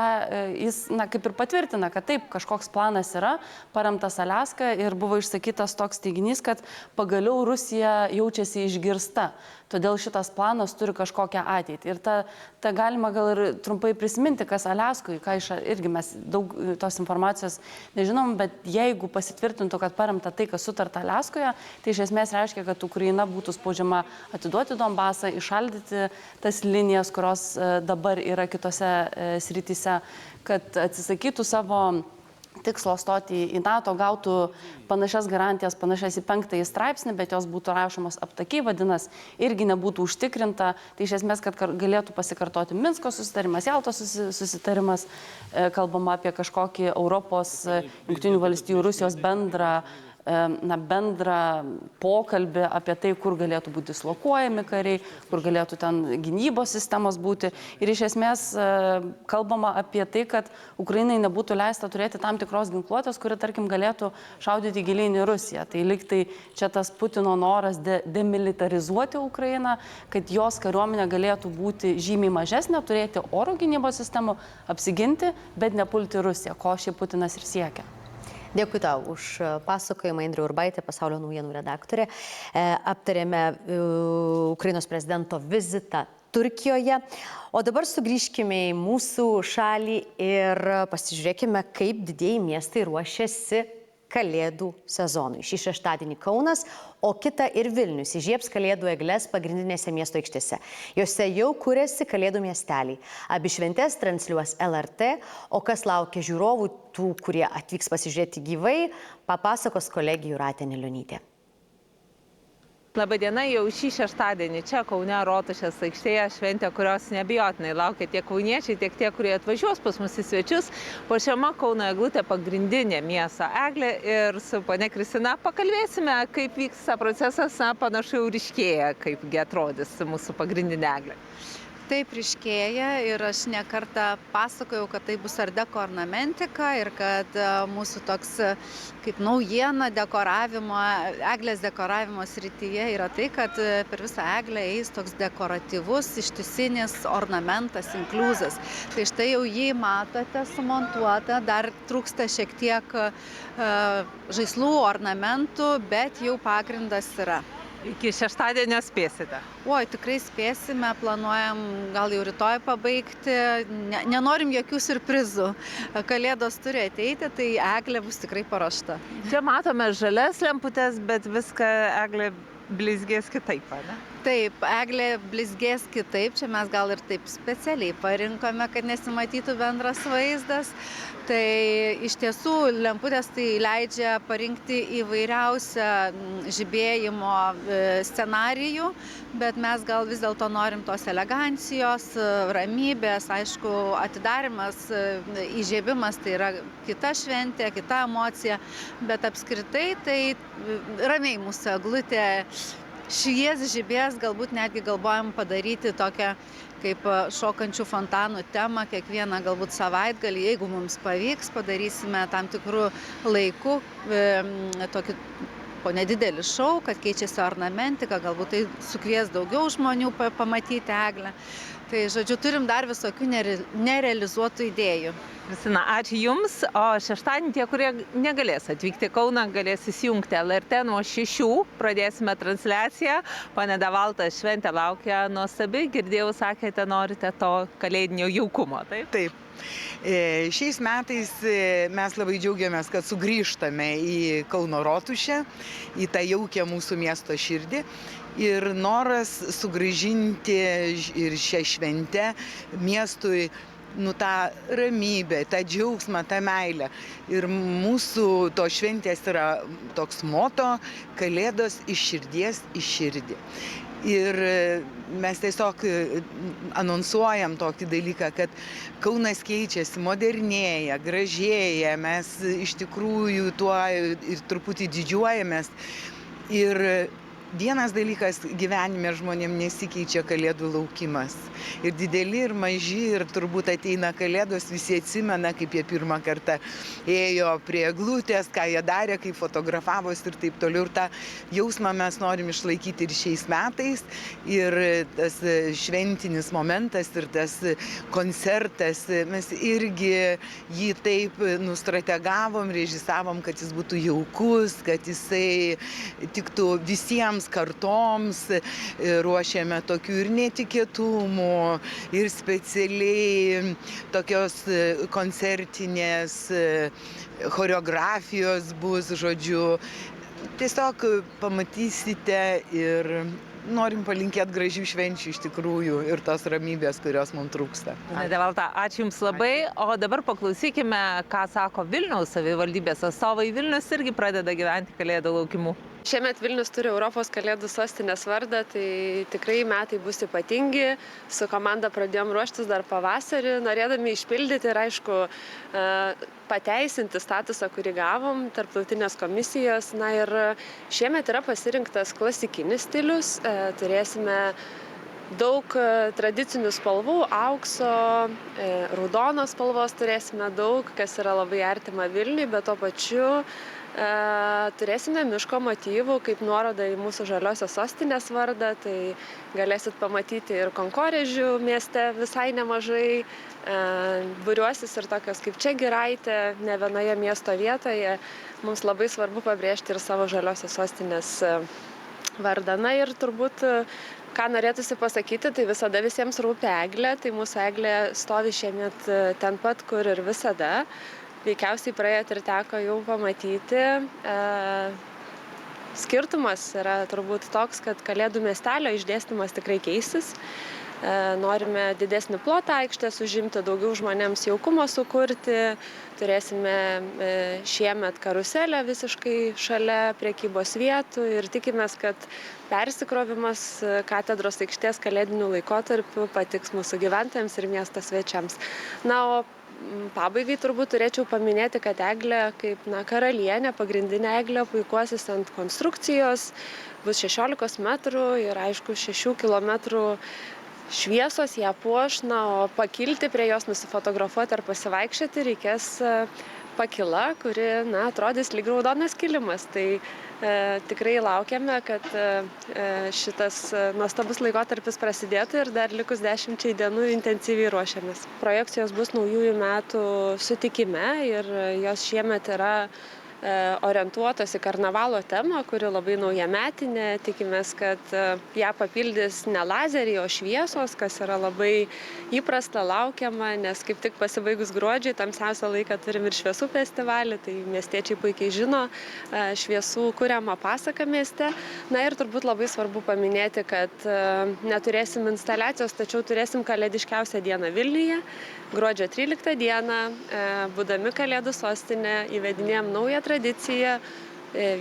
kaip ir patvirtina, kad taip, kažkoks planas yra, paremtas Aliaska ir buvo išsakytas toks teiginys, kad pagaliau Rusija jaučiasi išgirsta. Todėl šitas planas turi kažkokią ateitį. Ir ta galima gal ir trumpai prisiminti, kas Aliaskui, irgi mes daug tos informacijos nežinom, bet jeigu pasitvirtintų, kad paremta tai, kas sutarta Aliaskoje, tai iš esmės reiškia, kad Ukraina būtų spaudžiama atiduoti Donbasą, įšaldyti tas linijas, kurios dabar yra kitose srityse, kad atsisakytų savo tikslo stoti į NATO, gautų panašias garantijas, panašias į 5 straipsnį, bet jos būtų rašomos aptakiai, vadinasi, irgi nebūtų užtikrinta. Tai iš esmės, kad galėtų pasikartoti Minsko susitarimas, Jaltos susitarimas, kalbama apie kažkokį Europos, Jungtinių valstijų, Rusijos bendrą pokalbį apie tai, kur galėtų būti dislokuojami kariai, kur galėtų ten gynybos sistemos būti. Ir iš esmės kalbama apie tai, kad Ukrainai nebūtų leista turėti tam tikros ginkluotės, kuri, tarkim, galėtų šaudyti giliai į Rusiją. Tai liktai čia tas Putino noras demilitarizuoti Ukrainą, kad jos kariuomenė galėtų būti žymiai mažesnė, turėti oro gynybos sistemų, apsiginti, bet nepulti Rusiją, ko šiaip Putinas ir siekia. Dėkui tau už pasakojimą, Indrė Urbaitė, Pasaulio naujienų redaktorė. Aptarėme Ukrainos prezidento vizitą Turkijoje. O dabar sugrįžkime į mūsų šalį ir pasižiūrėkime, kaip didieji miestai ruošiasi Kalėdų sezonui. Šį šeštadienį Kaunas, o kitą ir Vilnius įžiebs Kalėdų egles pagrindinėse miesto aikštėse. Jose jau kuriasi Kalėdų miesteliai. Abi šventes transliuos LRT, o kas laukia žiūrovų, tų, kurie atvyks pasižiūrėti gyvai, papasakos kolegė Jūratė Nilionytė. Labadiena, jau šį šeštadienį čia Kaune Rotušės aikštėje šventė, kurios neabejotinai laukia tiek kauniečiai, tiek tie, kurie atvažiuos pas mus į svečius. Puošiama Kauno eglutė pagrindinė miesto eglė ir su ponia Kristina pakalbėsime, kaip vyksta procesas, panašu jau ryškėja, kaipgi atrodys mūsų pagrindinė eglė. Taip ryškėja ir aš ne kartą pasakojau, kad tai bus art deko ornamentika ir kad mūsų toks kaip naujiena dekoravimo, eglės dekoravimo srityje yra tai, kad per visą eglę eis toks dekoratyvus ištisinis ornamentas, inkliuzas. Tai štai jau jį matote sumontuota, dar trūksta šiek tiek žaislų, ornamentų, bet jau pagrindas yra. Iki šeštadienio spėsite? Oi, tikrai spėsime, planuojam gal jau rytoj pabaigti, nenorim jokių siurprizų. Kalėdos turi ateiti, tai eglė bus tikrai paruošta. Čia matome žalias lemputes, bet viską eglė blizgės kitaip, ne? Taip, eglė blizgės kitaip, čia mes gal ir taip specialiai parinkome, kad nesimatytų bendras vaizdas. Tai iš tiesų lemputės tai leidžia parinkti įvairiausią žibėjimo scenarijų, bet mes gal vis dėlto norim tos elegancijos, ramybės, aišku, atidarimas, įžiebimas tai yra kita šventė, kita emocija, bet apskritai tai ramiai mūsų eglutė švies, žibės, galbūt netgi galvojam padaryti tokią kaip šokančių fontanų temą kiekvieną galbūt savaitgalį, jeigu mums pavyks, padarysime tam tikrų laikų tokį po nedidelį šou, kad keičiasi ornamentika, galbūt tai sukvies daugiau žmonių pamatyti eglę. Tai, žodžiu, turim dar visokių nerealizuotų idėjų. Kristina, ačiū Jums, o šeštadienį tie, kurie negalės atvykti Kauną, galės įsijungti LRT nuo 6, pradėsime transliaciją. Pane Davalta, šventė laukia nuostabi, girdėjau, sakėte, norite to kalėdinio jaukumo, taip? Taip. Šiais metais mes labai džiaugiamės, kad sugrįžtame į Kauno Rotušę, į tą jaukią mūsų miesto širdį. Ir noras sugrąžinti ir šią šventę miestui tą ramybę, tą džiaugsmą, tą meilę. Ir mūsų to šventės yra toks moto – Kalėdos iš širdies į širdį. Ir mes tiesiog anonsuojam tokį dalyką, kad Kaunas keičiasi, modernėja, gražėja, mes iš tikrųjų tuo ir truputį didžiuojamės. Ir vienas dalykas gyvenime žmonėm nesikeičia Kalėdų laukimas. Ir dideli, ir maži, ir turbūt ateina Kalėdos, visi atsimena, kaip jie pirmą kartą ėjo prie eglutės, ką jie darė, kaip fotografavosi ir taip toliau. Ir tą jausmą mes norim išlaikyti ir šiais metais. Ir tas šventinis momentas ir tas koncertas, mes irgi jį taip nustrategavom, režisavom, kad jis būtų jaukus, kad jisai tiktų visiems kartoms, ruošėme tokių ir netikėtumų, ir specialiai tokios koncertinės choreografijos bus, žodžiu. Tiesiog pamatysite ir norim palinkėti gražių švenčių iš tikrųjų ir tos ramybės, kurios mums trūksta. Devalta, ačiū Jums labai. O dabar paklausykime, ką sako Vilniaus savivaldybės atstovai. Vilnius irgi pradeda gyventi Kalėdų laukimu. Šiemet Vilnius turi Europos Kalėdų sostinės vardą, tai tikrai metai bus ypatingi. Su komanda pradėjom ruoštis dar pavasarį, norėdami išpildyti ir aišku pateisinti statusą, kurį gavom tarptautinės komisijos. Na ir šiemet yra pasirinktas klasikinis stilius, turėsime daug tradicinių spalvų, aukso, raudonos spalvos turėsime daug, kas yra labai artima Vilniui, bet tuo pačiu turėsime miško motyvų, kaip nuoroda į mūsų žaliosios sostinės vardą, tai galėsit pamatyti ir konkorėžių mieste visai nemažai, būriuosis ir tokios kaip čia Giraitė, ne vienoje miesto vietoje. Mums labai svarbu pabrėžti ir savo žaliosios sostinės vardą. Na ir turbūt, ką norėtųsi pasakyti, tai visada visiems rūpi eglė, tai mūsų eglė stovi šiemet ten pat, kur ir visada. Veikiausiai praėjot ir teko jau pamatyti. Skirtumas yra turbūt toks, kad Kalėdų miestelio išdėstymas tikrai keisis. Norime didesnį plotą aikštės užimti, daugiau žmonėms jaukumo sukurti. Turėsime šiemet karuselę visiškai šalia prekybos vietų ir tikimės, kad persikrovimas katedros aikštės kalėdiniu laikotarpiu patiks mūsų gyventojams ir miesto svečiams. Na, o pabaigai turbūt turėčiau paminėti, kad eglė kaip karalienė, pagrindinė eglė puikuosis ant konstrukcijos, bus 16 metrų ir aišku 6 kilometrų šviesos ją puoš, o pakilti prie jos, nusifotografuoti ar pasivaikščioti reikės pakila, kuri atrodys lyg raudonas kilimas. Tai tikrai laukiame, kad šitas nuostabus laikotarpis prasidėtų ir dar likus 10 dienų intensyviai ruošiamės. Projekcijos bus naujųjų metų sutikime ir jos šiemet yra orientuotos į karnavalo temą, kuri labai naujametinė. Tikimės, kad ją papildys ne lazeriai, o šviesos, kas yra labai įprasta, laukiama, nes kaip tik pasibaigus gruodžiui, tamsiausią laiką turim ir šviesų festivalį, tai miestiečiai puikiai žino šviesų kuriamą pasaką mieste. Na ir turbūt labai svarbu paminėti, kad neturėsim instaliacijos, tačiau turėsim kalėdiškiausią dieną Vilniuje. Gruodžio 13 dieną, būdami Kalėdų sostinė, įvedinėjom naują tradiciją.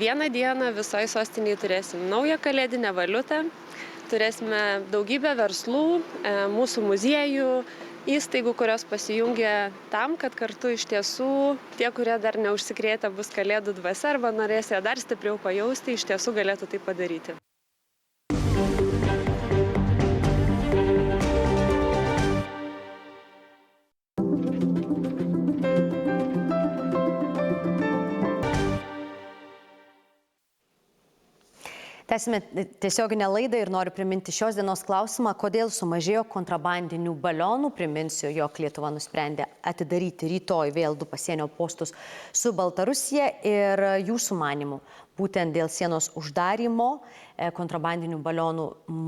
Vieną dieną visoje sostinėje turėsim naują kalėdinę valiutą. Turėsime daugybę verslų, mūsų muziejų, įstaigų, kurios pasijungia tam, kad kartu iš tiesų tie, kurie dar neužsikrėtę bus Kalėdų dvasia arba norės ją dar stipriau pajausti, iš tiesų galėtų tai padaryti. Tęsime tiesioginę laidą ir noriu priminti šios dienos klausimą, kodėl sumažėjo kontrabandinių balionų. Priminsiu, jog Lietuva nusprendė atidaryti rytoj vėl 2 pasienio postus su Baltarusija ir jūsų manimų. Būtent dėl sienos uždarymo kontrabandinių balionų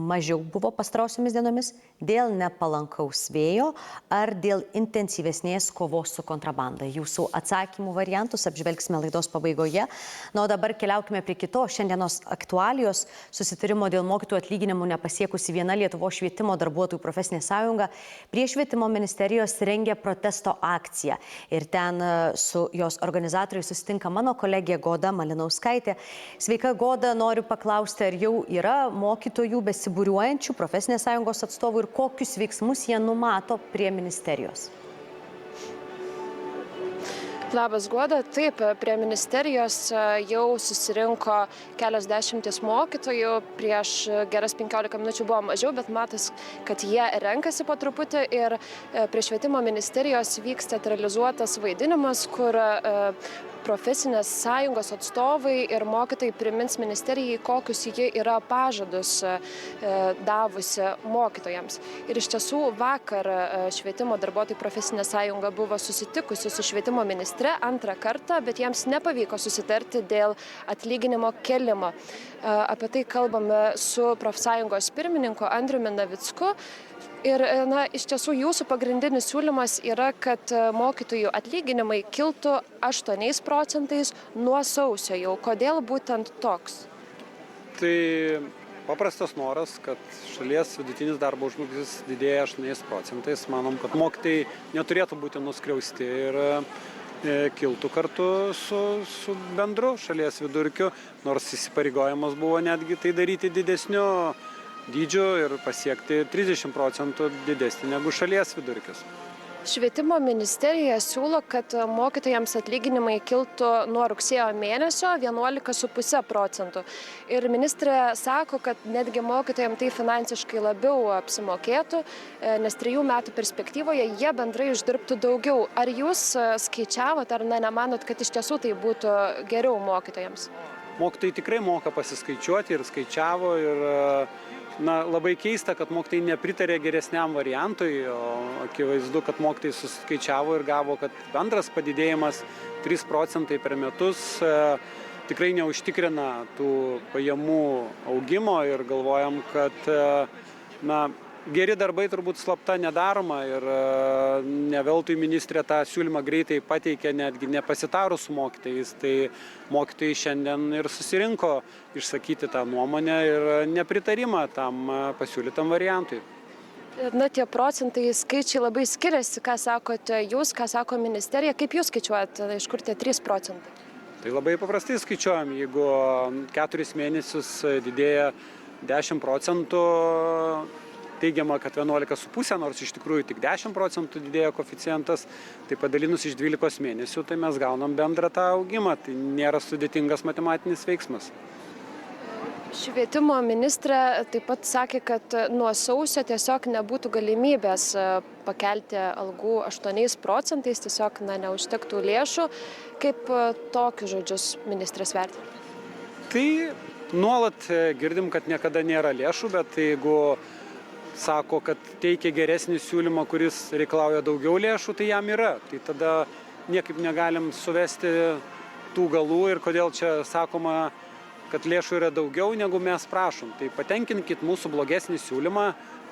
mažiau buvo pastarosiomis dienomis, dėl nepalankaus vėjo ar dėl intensyvesnės kovos su kontrabanda. Jūsų atsakymų variantus apžvelgsime laidos pabaigoje. Na, o dabar keliaukime prie kitos šiandienos aktualijos. Susitarimo dėl mokytojų atlyginimų nepasiekusi viena Lietuvos švietimo darbuotojų profesinė sąjunga prie švietimo ministerijos rengia protesto akciją. Ir ten su jos organizatoriais susitinka mano kolegė Goda Malinauskaitė. Sveika, Goda, noriu paklausti, ar jau yra mokytojų besibūriuojančių profesinės sąjungos atstovų ir kokius veiksmus jie numato prie ministerijos? Labas, Guoda. Taip, prie ministerijos jau susirinko kelios dešimtys mokytojų. Prieš geras 15 minučių buvo mažiau, bet matas, kad jie renkasi po truputį ir prie švietimo ministerijos vyks teatralizuotas vaidinimas, kur profesinės sąjungos atstovai ir mokytojai primins ministerijai, kokius ji yra pažadus davusi mokytojams. Ir iš tiesų vakar švietimo darbuotojų profesinė sąjunga buvo susitikusi su švietimo ministre antrą kartą, bet jiems nepavyko susitarti dėl atlyginimo kelimo. Apie tai kalbame su profsąjungos pirmininku Andriumi Navicku. Ir iš tiesų jūsų pagrindinis siūlymas yra, kad mokytojų atlyginimai kiltų 8% nuo sausio jau. Kodėl būtent toks? Tai paprastas noras, kad šalies vidutinis darbo užmokestis didėja 8%. Manom, kad mokytojai neturėtų būti nuskriausti ir kiltų kartu su bendru šalies vidurkiu, nors įsipareigojimas buvo netgi tai daryti didesniu dydžiu ir pasiekti 30% didesnį negu šalies vidurkis. Švietimo ministerija siūlo, kad mokytojams atlyginimai kiltų nuo rugsėjo mėnesio 11,5%. Ir ministrė sako, kad netgi mokytojams tai finansiškai labiau apsimokėtų, nes 3 metų perspektyvoje jie bendrai uždirbtų daugiau. Ar jūs skaičiavot, ar nemanot, kad iš tiesų tai būtų geriau mokytojams? Mokytojai tikrai moka pasiskaičiuoti ir skaičiavo ir labai keista, kad mokytojai nepritarė geresniam variantui, o akivaizdu, kad mokytojai suskaičiavo ir gavo, kad bendras padidėjimas 3% per metus tikrai neužtikrina tų pajamų augimo ir galvojam, kad geri darbai turbūt slapta nedaroma ir ne veltui ministrė tą siūlymą greitai pateikė, netgi nepasitarus su mokytojais. Tai mokytojai šiandien ir susirinko išsakyti tą nuomonę ir nepritarimą tam pasiūlytam variantui. Tie procentai, skaičiai labai skiriasi, ką sakote jūs, ką sako ministerija, kaip jūs skaičiuojate, iš kur tie 3%? Tai labai paprastai skaičiuojam, jeigu 4 mėnesius didėja 10%, teigiama, kad 11,5, nors iš tikrųjų tik 10% didėjo koeficientas, tai padalinus iš 12 mėnesių, tai mes gaunam bendrą tą augimą, tai nėra sudėtingas matematinis veiksmas. Švietimo ministrė taip pat sakė, kad nuo sausio tiesiog nebūtų galimybės pakelti algų 8%, tiesiog neužtektų lėšų. Kaip tokius žodžius ministrės vertina? Tai nuolat girdim, kad niekada nėra lėšų, bet jeigu sako, kad teikia geresnį siūlymą, kuris reikalauja daugiau lėšų, tai jam yra. Tai tada niekaip negalim suvesti tų galų ir kodėl čia sakoma, kad lėšų yra daugiau, negu mes prašom. Tai patenkinkit mūsų blogesnį siūlymą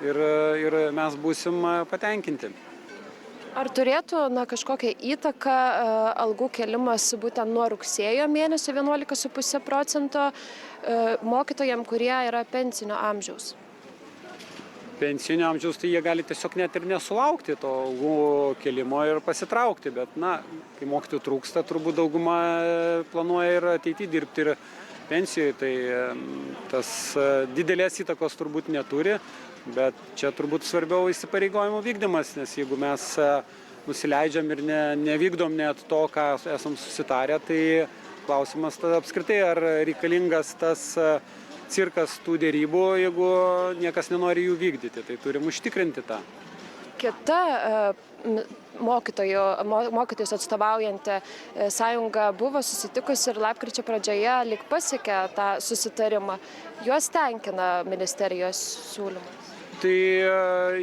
ir mes būsim patenkinti. Ar turėtų kažkokią įtaką algų kelimas būtent nuo rugsėjo mėnesio 11,5% mokytojams, kurie yra pensinio amžiaus? Pensinio amžiaus, tai jie gali tiesiog net ir nesulaukti to algų kelimo ir pasitraukti, bet kai mokytojų trūksta, turbūt dauguma planuoja ir ateityje dirbti ir pensijoje, tai tas didelės įtakos turbūt neturi, bet čia turbūt svarbiau įsipareigojimų vykdymas, nes jeigu mes nusileidžiam ir nevykdom net to, ką esam susitarę, tai klausimas tada apskritai, ar reikalingas tas cirkas tų dėrybų, jeigu niekas nenori jų vykdyti, tai turim užtikrinti tą. Kita mokytojus atstovaujanti sąjunga buvo susitikusi ir lapkričio pradžioje lyg pasiekė tą susitarimą. Juos tenkina ministerijos siūlymas? Tai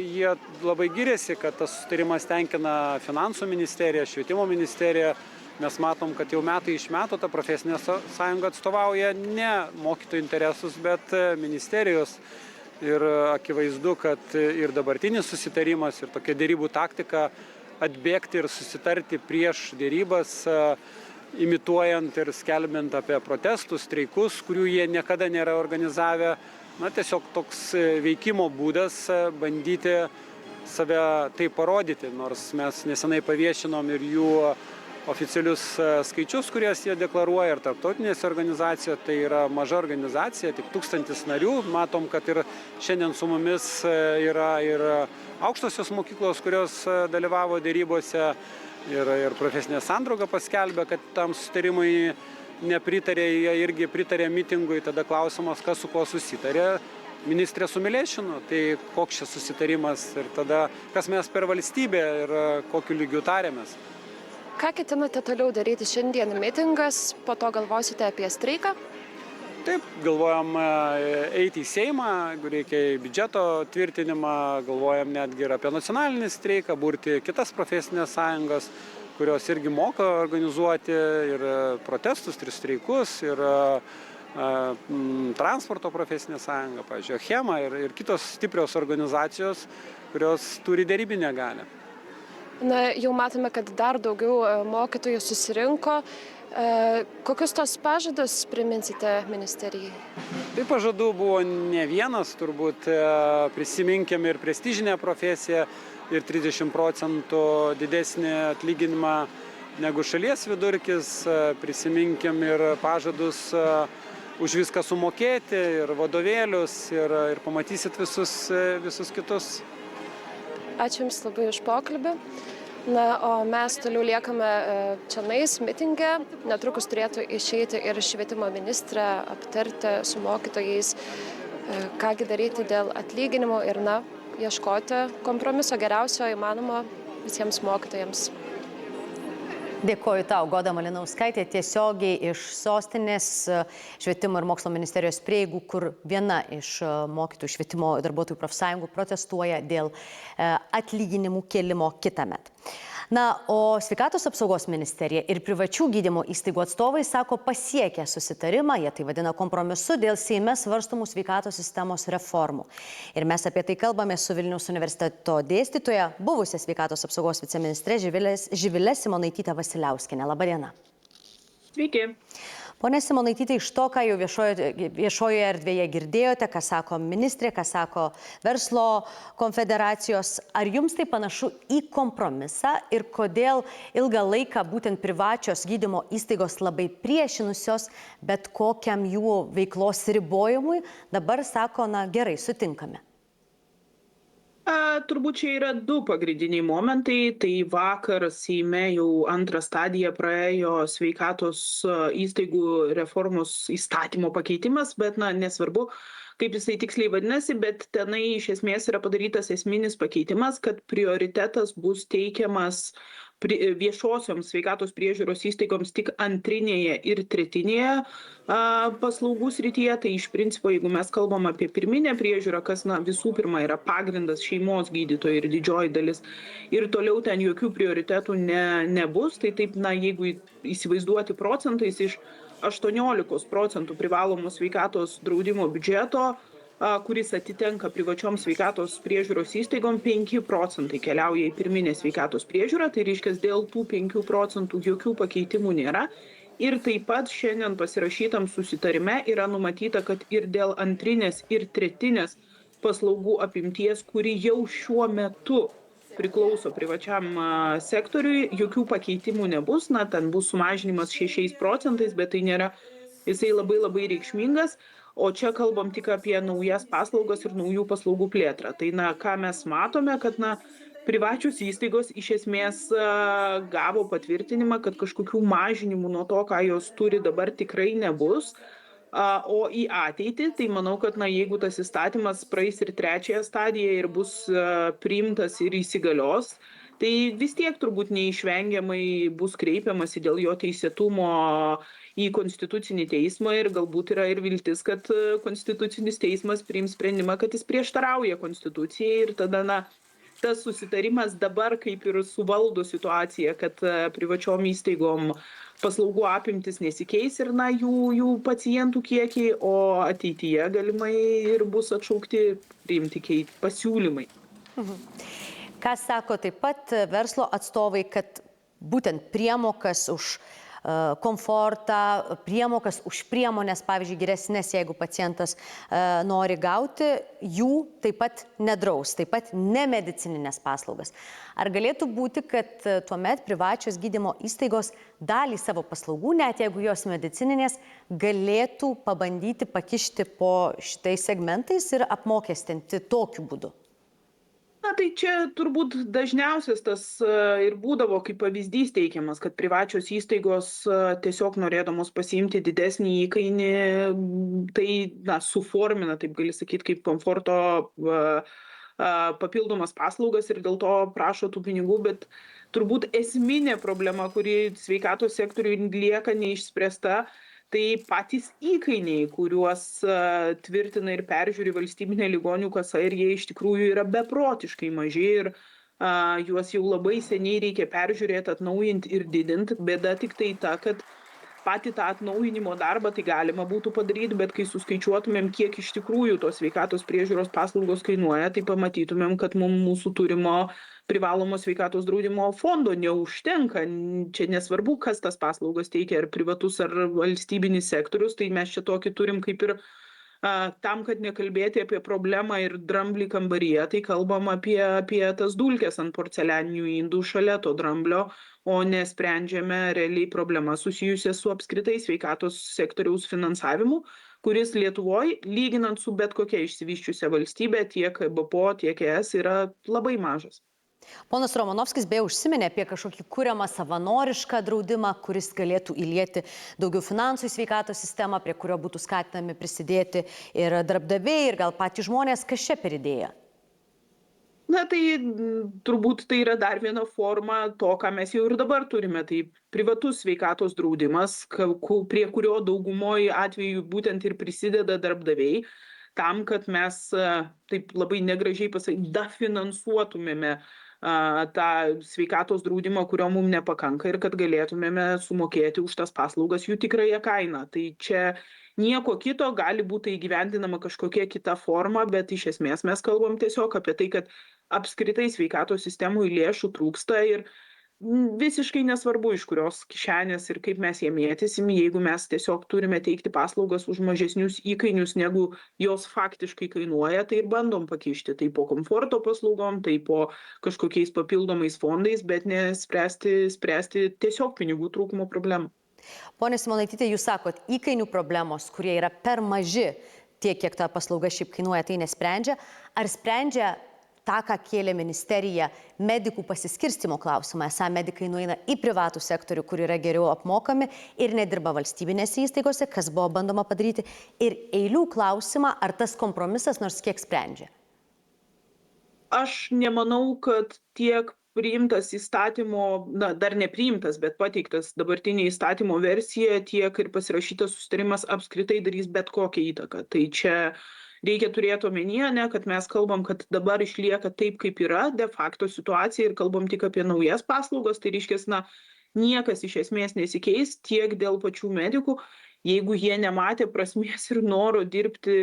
jie labai giriasi, kad tas susitarimas tenkina finansų ministeriją, švietimo ministeriją. Mes matom, kad jau metai iš metų ta profesinė sąjunga atstovauja ne mokytojų interesus, bet ministerijos. Ir akivaizdu, kad ir dabartinis susitarimas, ir tokia dėrybų taktika atbėgti ir susitarti prieš dėrybas, imituojant ir skelbiant apie protestus, streikus, kurių jie niekada nėra organizavę. Tiesiog toks veikimo būdas bandyti save tai parodyti, nors mes nesenai paviešinom ir jų oficialius skaičius, kurias jie deklaruoja ir tarptautinėse organizacijoje. Tai yra maža organizacija, tik 1000 narių. Matom, kad ir šiandien su mumis yra ir aukštosios mokyklos, kurios dalyvavo dėrybose, ir profesinė sandrauga paskelbė, kad tam susitarimui nepritarė, jie irgi pritarė mitingui, tada klausimas, kas su kuo susitarė. Ministrė su Milešinu, tai koks čia susitarimas ir tada kas mes per valstybę ir kokiu lygiu tarėmės. Ką ketinate toliau daryti šiandien mitingas, po to galvosite apie streiką? Taip, galvojam eiti į Seimą, jeigu reikia į biudžeto tvirtinimą, galvojam netgi ir apie nacionalinį streiką, burti kitas profesinės sąjungas, kurios irgi moka organizuoti ir protestus, ir streikus, ir transporto profesinė sąjunga, pavyzdžiui, Achema ir kitos stiprios organizacijos, kurios turi dėrybinę galią. Na, jau matome, kad dar daugiau mokytojų susirinko. Kokius tos pažadus priminsite ministerijai? Tai pažadų buvo ne vienas, turbūt prisiminkim ir prestižinę profesiją, ir 30% didesnį atlyginimą negu šalies vidurkis, prisiminkim ir pažadus už viską sumokėti, ir vadovėlius, ir pamatysit visus kitus. Ačiū Jums labai už pokalbį. Na, o mes toliau liekame čionais mitinge. Netrukus turėtų išeiti ir švietimo ministrė aptarti su mokytojais, kągi daryti dėl atlyginimų ir, ieškoti kompromiso geriausio įmanomo visiems mokytojams. Dėkoju tau, Goda Malinauskaitė, tiesiogiai iš sostinės švietimo ir mokslo ministerijos prieigų, kur viena iš mokytojų švietimo darbuotojų profsąjungų protestuoja dėl atlyginimų kėlimo kitąmet. Na, o Sveikatos apsaugos ministerija ir privačių gydymo įstaigų atstovai sako pasiekę susitarimą, jie tai vadina kompromisu, dėl Seime svarstomų sveikatos sistemos reformų. Ir mes apie tai kalbame su Vilniaus universiteto dėstytoja, buvusia Sveikatos apsaugos viceministrė Živile Simonaityte Vasiliauskienė. Labą dieną. Sveiki. Pone Simonaityte, iš to, ką jau viešojoje erdvėje girdėjote, ką sako ministrė, ką sako verslo konfederacijos, ar jums tai panašu į kompromisą ir kodėl ilgą laiką būtent privačios gydymo įstaigos labai priešinusios bet kokiam jų veiklos ribojimui, dabar sako, gerai, sutinkame? Turbūt čia yra du pagrindiniai momentai. Tai vakar Seime jau antrą stadiją praėjo sveikatos įstaigų reformos įstatymo pakeitimas, bet nesvarbu, kaip jisai tiksliai vadinasi, bet tenai iš esmės yra padarytas esminis pakeitimas, kad prioritetas bus teikiamas viešosioms sveikatos priežiūros įstaigoms tik antrinėje ir tretinėje paslaugų srityje. Tai iš principo, jeigu mes kalbam apie pirminę priežiūrą, kas visų pirma yra pagrindas šeimos gydytojų ir didžioji dalis, ir toliau ten jokių prioritetų nebus, tai taip, jeigu įsivaizduoti procentais, iš 18% privalomos sveikatos draudimo biudžeto, kuris atitenka privačioms sveikatos priežiūros įstaigom, 5% keliauja į pirminę sveikatos priežiūrą, tai reiškia, dėl tų 5% jokių pakeitimų nėra. Ir taip pat šiandien pasirašytam susitarime yra numatyta, kad ir dėl antrinės ir tretinės paslaugų apimties, kuri jau šiuo metu priklauso privačiam sektoriui, jokių pakeitimų nebus. Ten bus sumažinimas 6%, bet tai nėra jisai labai reikšmingas. O čia kalbam tik apie naujas paslaugas ir naujų paslaugų plėtrą. Tai ką mes matome, kad privačios įstaigos iš esmės gavo patvirtinimą, kad kažkokių mažinimų nuo to, ką jos turi dabar, tikrai nebus. O į ateitį, tai manau, kad jeigu tas įstatymas praeis ir trečiąją stadiją ir bus priimtas ir įsigalios, tai vis tiek turbūt neišvengiamai bus kreipiamasi dėl jo teisėtumo į Konstitucinį teismą ir galbūt yra ir viltis, kad Konstitucinis teismas priims sprendimą, kad jis prieštarauja Konstitucijai ir tada tas susitarimas dabar kaip ir suvaldo situaciją, kad privačiom įstaigom paslaugų apimtis nesikeis ir jų pacientų kiekiai, o ateityje galimai ir bus atšaukti priimti pasiūlymai. Ką sako taip pat verslo atstovai, kad būtent priemokas už komfortą, priemokas už priemonės, pavyzdžiui, geresnės, jeigu pacientas nori gauti, jų taip pat nedraus, taip pat nemedicininės paslaugas. Ar galėtų būti, kad tuomet privačios gydymo įstaigos dalį savo paslaugų, net jeigu jos medicininės, galėtų pabandyti pakišti po šitais segmentais ir apmokestinti tokiu būdu? Tai čia turbūt dažniausias tas ir būdavo kaip pavyzdys teikiamas, kad privačios įstaigos tiesiog norėdamos pasiimti didesnį įkainį, tai suformina, taip gali sakyti, kaip komforto papildomas paslaugas ir dėl to prašo tų pinigų, bet turbūt esminė problema, kuri sveikatos sektoriui lieka neišspręsta, tai patys įkainiai, kuriuos tvirtina ir peržiūri valstybinė ligonių kasa ir jie iš tikrųjų yra beprotiškai maži ir juos jau labai seniai reikia peržiūrėti, atnaujinti ir didinti. Bėda tik tai ta, kad patį tą atnaujinimo darbą tai galima būtų padaryti, bet kai suskaičiuotumėm, kiek iš tikrųjų tos sveikatos priežiūros paslaugos kainuoja, tai pamatytumėm, kad mūsų turimo privalomo sveikatos draudimo fondo neužtenka. Čia nesvarbu, kas tas paslaugas teikia, ar privatus, ar valstybinis sektorius, tai mes čia tokį turim kaip ir tam, kad nekalbėti apie problemą ir dramblį kambaryje, tai kalbam apie tas dulkes ant porcelianinių indų šalia to dramblio, o nesprendžiame realiai problemą susijusią su apskritai sveikatos sektoriaus finansavimu, kuris Lietuvoje, lyginant su bet kokia išsivysčiusia valstybė, tiek BPO, tiek ES, yra labai mažas. Ponas Romanovskis beje užsiminė apie kažkokį kuriamą savanorišką draudimą, kuris galėtų įlieti daugiau finansų į sveikatos sistemą, prie kurio būtų skatinami prisidėti ir darbdaviai, ir gal patys žmonės. Kas čia per idėją? Tai turbūt tai yra dar viena forma to, ką mes jau ir dabar turime. Tai privatus sveikatos draudimas, prie kurio daugumoje atveju būtent ir prisideda darbdaviai, tam, kad mes taip labai negražiai dafinansuotumėme tą sveikatos draudimą, kurio mums nepakanka ir kad galėtumėme sumokėti už tas paslaugas jų tikrąją kainą. Tai čia nieko kito, gali būti įgyvendinama kažkokia kita forma, bet iš esmės mes kalbam tiesiog apie tai, kad apskritai sveikatos sistemų lėšų trūksta ir visiškai nesvarbu, iš kurios kišenės ir kaip mes ją mėtysim, jeigu mes tiesiog turime teikti paslaugas už mažesnius įkainius, negu jos faktiškai kainuoja, tai ir bandom pakišti. Tai po komforto paslaugom, tai po kažkokiais papildomais fondais, bet nespręsti tiesiog pinigų trūkumo problemą. Pone Simonaityte, jūs sakot, įkainių problemos, kurie yra per maži, tiek, kiek ta paslauga šiaip kainuoja, tai nesprendžia. Ar sprendžia tą, ką kėlė ministerija, medikų pasiskirstimo klausimą? Esą medikai nueina į privatų sektorių, kur yra geriau apmokami ir nedirba valstybinėse įstaigose, kas buvo bandoma padaryti. Ir eilių klausimą, ar tas kompromisas nors kiek sprendžia? Aš nemanau, kad tiek priimtas įstatymo, dar nepriimtas, bet pateiktas dabartinė įstatymo versija, tiek ir pasirašytas susitarimas apskritai darys bet kokią įtaką. Tai čia reikia turėti omenyje, kad mes kalbam, kad dabar išlieka taip, kaip yra de facto situacija ir kalbam tik apie naujas paslaugas, tai reiškia, niekas iš esmės nesikeis tiek dėl pačių medikų, jeigu jie nematė prasmės ir noro dirbti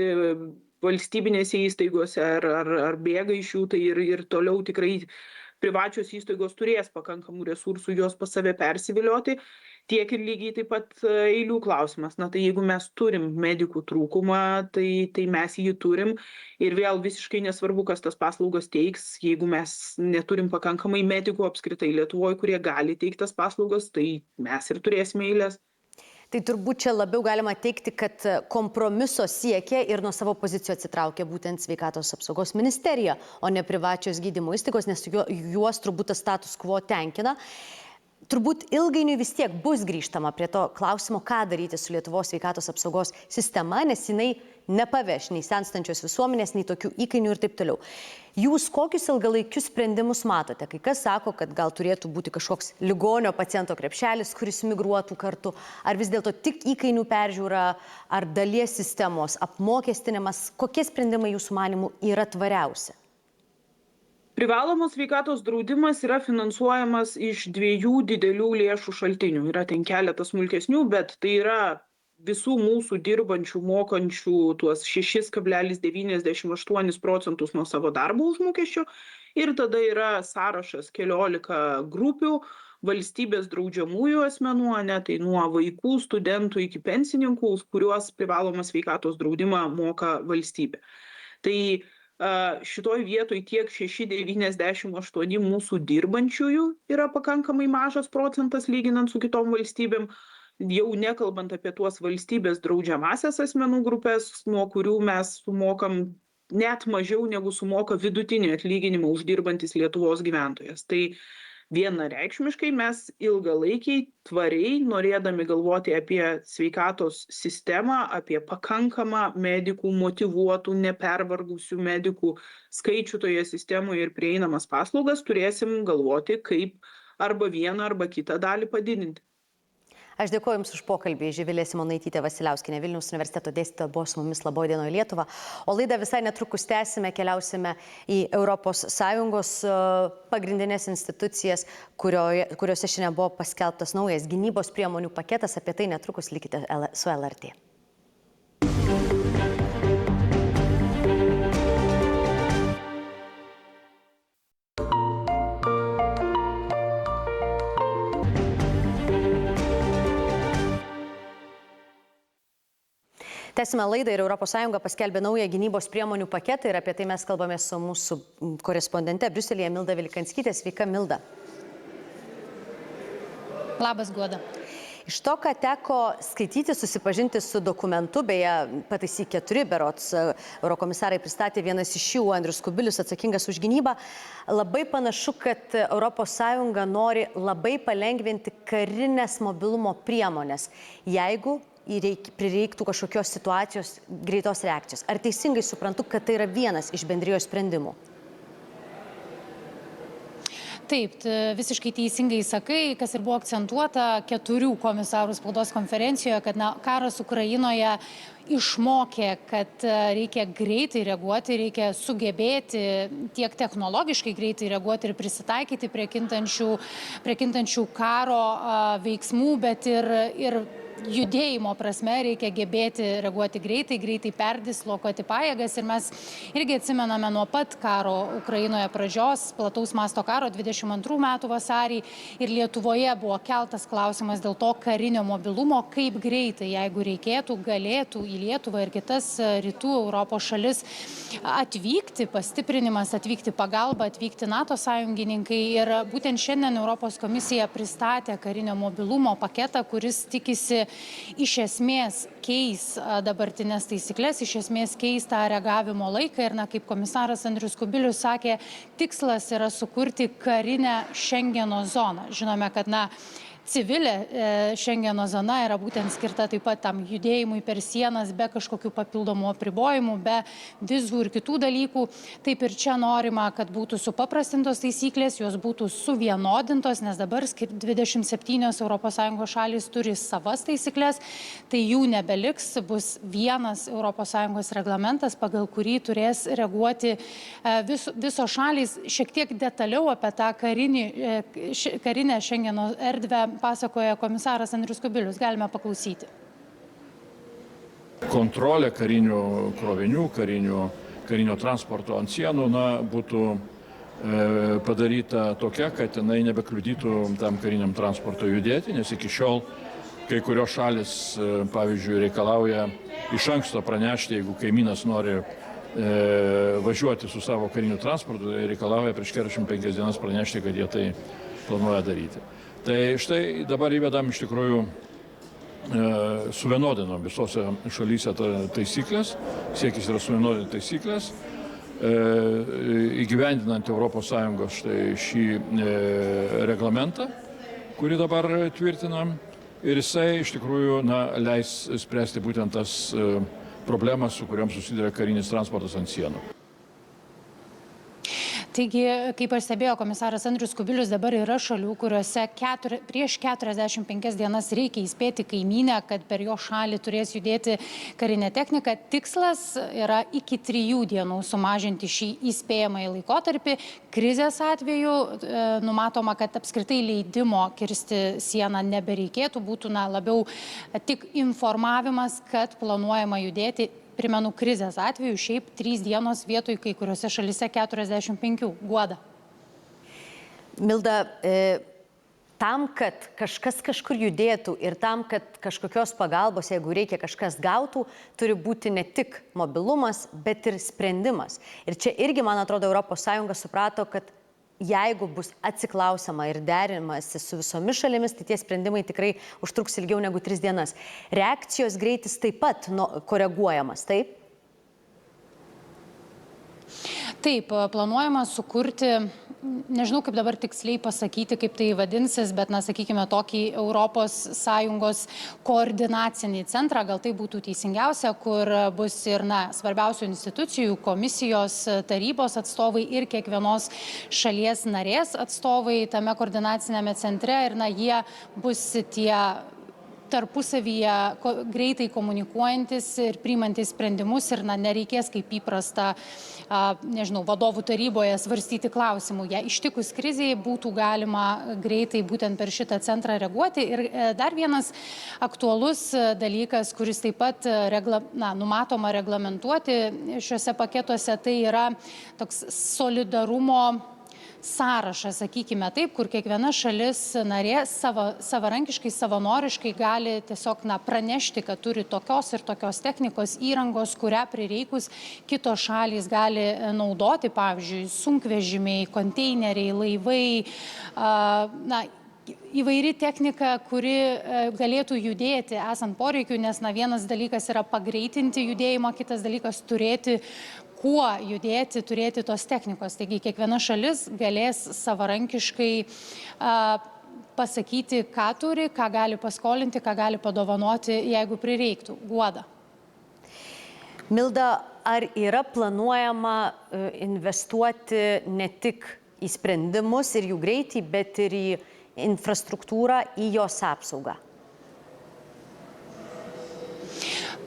valstybinėse įstaigose ar bėga iš jų, tai ir toliau tikrai privačios įstaigos turės pakankamų resursų jos pas save persivilioti, tiek ir lygiai taip pat eilių klausimas. Tai jeigu mes turim medikų trūkumą, tai mes jį turim ir vėl visiškai nesvarbu, kas tas paslaugas teiks, jeigu mes neturim pakankamai medikų apskritai Lietuvoje, kurie gali teikti tas paslaugas, tai mes ir turėsime eilės. Tai turbūt čia labiau galima teikti, kad kompromiso siekia ir nuo savo pozicijų atsitraukia būtent sveikatos apsaugos ministerija, o ne privačios gydymo įstaigos, nes juos turbūt tas status quo tenkina. Turbūt ilgainiui vis tiek bus grįžtama prie to klausimo, ką daryti su Lietuvos sveikatos apsaugos sistema, nes jinai nepaveš nei senstančios visuomenės, nei tokių įkainių ir taip toliau. Jūs kokius ilgalaikius sprendimus matote? Kai kas sako, kad gal turėtų būti kažkoks ligonio paciento krepšelis, kuris migruotų kartu, ar vis dėlto tik įkainių peržiūra, ar dalies sistemos apmokestinimas, kokie sprendimai jūsų manimų yra tvariausi? Privalomos sveikatos draudimas yra finansuojamas iš dviejų didelių lėšų šaltinių. Yra ten keletas smulkesnių, bet tai yra visų mūsų dirbančių, mokančių tuos 6,98% nuo savo darbo užmokesčio. Ir tada yra sąrašas 14 grupių valstybės draudžiamųjų asmenų, tai nuo vaikų, studentų iki pensininkų, kuriuos privalomą sveikatos draudimą moka valstybė. Tai šitoj vietoj tiek 6,98 mūsų dirbančiųjų yra pakankamai mažas procentas lyginant su kitom valstybėm, jau nekalbant apie tuos valstybės draudžiamasias asmenų grupės, nuo kurių mes sumokam net mažiau negu sumoka vidutinį atlyginimą uždirbantis Lietuvos gyventojas. Tai vienareikšmiškai mes ilgalaikiai, tvariai, norėdami galvoti apie sveikatos sistemą, apie pakankamą medikų, motyvuotų, nepervargusių medikų skaičių toje sistemoje ir prieinamas paslaugas, turėsim galvoti, kaip arba vieną, arba kitą dalį padidinti. Aš dėkuoju Jums už pokalbį. Živilė Simonaitytė Vasiliauskienė, Vilniaus universiteto dėstytoja, buvo su mumis Laboj dienoje Lietuva. O laidą visai netrukus tęsime, keliausime į ES pagrindinės institucijas, kuriuose šiandien buvo paskelbtas naujas gynybos priemonių paketas. Apie tai netrukus likite su LRT. Tęsime laidą ir ES paskelbė naują gynybos priemonių paketą ir apie tai mes kalbame su mūsų korespondente Briuselyje Milda Vilikanskytė. Sveika, Milda. Labas, Guoda. Iš to, ką teko skaityti, susipažinti su dokumentu, beje, pataisy 4 berods, eurokomisarai pristatė, vienas iš jų, Andrius Kubilius, atsakingas už gynybą, labai panašu, kad ES nori labai palengvinti karinės mobilumo priemonės, jeigu prireiktų kažkokios situacijos greitos reakcijos. Ar teisingai suprantu, kad tai yra vienas iš bendrijos sprendimų? Taip, visiškai teisingai sakai, kas ir buvo akcentuota 4 komisarų spaudos konferencijoje, kad karas Ukrainoje išmokė, kad reikia greitai reaguoti, reikia sugebėti tiek technologiškai greitai reaguoti ir prisitaikyti prie kintančių karo veiksmų, bet ir judėjimo prasme reikia gebėti reaguoti greitai perdislokuoti pajėgas. Ir mes irgi atsimename nuo pat karo Ukrainoje pradžios, plataus masto karo 22 metų vasarį, ir Lietuvoje buvo keltas klausimas dėl to karinio mobilumo, kaip greitai, jeigu reikėtų, galėtų į Lietuvą ir kitas rytų Europos šalis atvykti pastiprinimas, atvykti pagalba, atvykti NATO sąjungininkai. Ir būtent šiandien Europos komisija pristatė karinio mobilumo paketą, kuris tikisi iš esmės keis dabartinės taisyklės, iš esmės keis tą reagavimo laiką. Ir kaip komisaras Andrius Kubilius sakė, tikslas yra sukurti karinę Šengeno zoną. Žinome, kad civilė Šengeno zona yra būtent skirta taip pat tam judėjimui per sienas be kažkokių papildomų apribojimų, be vizų ir kitų dalykų. Taip ir čia norima, kad būtų supaprastintos taisyklės, jos būtų suvienodintos, nes dabar 27 ES šalys turi savas taisyklės, tai jų nebeliks, bus vienas ES reglamentas, pagal kurį turės reaguoti visos šalys. Šiek tiek detaliau apie tą karinę Šengeno erdvę pasakoja komisaras Andrius Kubilius. Galime paklausyti. Kontrolė karinių krovinių, karinio transporto ant sienų būtų padaryta tokia, kad jinai nebekliudytų tam kariniam transporto judėti, nes iki šiol kai kurios šalis, pavyzdžiui, reikalauja iš anksto pranešti, jeigu kaimynas nori važiuoti su savo kariniu transportu, reikalauja prieš 45 dienas pranešti, kad jie tai planuoja daryti. Tai štai dabar įvedam iš tikrųjų suvienodinom visose šalyse taisyklės, siekis yra suvienodinti taisyklės, įgyvendinant ES šį reglamentą, kurį dabar tvirtinam, ir jisai iš tikrųjų leis spręsti būtent tas problemas, su kuriuom susiduria karinis transportas ant sienų. Taigi, kaip pastebėjo komisaras Andrius Kubilius, dabar yra šalių, kuriuose prieš 45 dienas reikia įspėti kaimynę, kad per jo šalį turės judėti karinė technika. Tikslas yra iki 3 dienų sumažinti šį įspėjamąjį laikotarpį. Krizės atveju numatoma, kad apskritai leidimo kirsti sieną nebereikėtų, būtų labiau tik informavimas, kad planuojama judėti. Primenu, krizės atveju šiaip 3 dienos vietoj kai kuriuose šalyse 45. Guoda. Milda, tam, kad kažkas kažkur judėtų ir tam, kad kažkokios pagalbos, jeigu reikia, kažkas gautų, turi būti ne tik mobilumas, bet ir sprendimas. Ir čia irgi, man atrodo, ES suprato, kad jeigu bus atsiklausama ir derimasi su visomis šalimis, tai tie sprendimai tikrai užtruks ilgiau negu 3 dienas. Reakcijos greitis taip pat koreguojamas, taip? Taip, planuojama sukurti, nežinau kaip dabar tiksliai pasakyti, kaip tai vadinsis, bet, sakykime, tokį ES koordinacinį centrą, gal tai būtų teisingiausia, kur bus ir, svarbiausių institucijų, komisijos, tarybos atstovai ir kiekvienos šalies narės atstovai tame koordinacinėme centre ir, jie bus tie tarpusavyje greitai komunikuojantis ir priimantis sprendimus ir nereikės kaip įprasta, vadovų taryboje svarstyti klausimų. Jei ištikus krizėje būtų galima greitai būtent per šitą centrą reaguoti. Ir dar vienas aktualus dalykas, kuris taip pat numatoma reglamentuoti šiuose paketuose, tai yra toks solidarumo sąrašą, sakykime taip, kur kiekviena šalis narė savarankiškai, savanoriškai gali tiesiog pranešti, kad turi tokios ir tokios technikos įrangos, kurią prireikus kitos šalys gali naudoti, pavyzdžiui, sunkvežimiai, konteineriai, laivai, įvairi technika, kuri galėtų judėti esant poreikiu, nes vienas dalykas yra pagreitinti judėjimą, kitas dalykas turėti kuo judėti, turėti tos technikos. Taigi kiekviena šalis galės savarankiškai pasakyti, ką turi, ką gali paskolinti, ką gali padovanoti, jeigu prireiktų. Guoda. Milda, ar yra planuojama investuoti ne tik į sprendimus ir jų greitį, bet ir į infrastruktūrą, į jos apsaugą?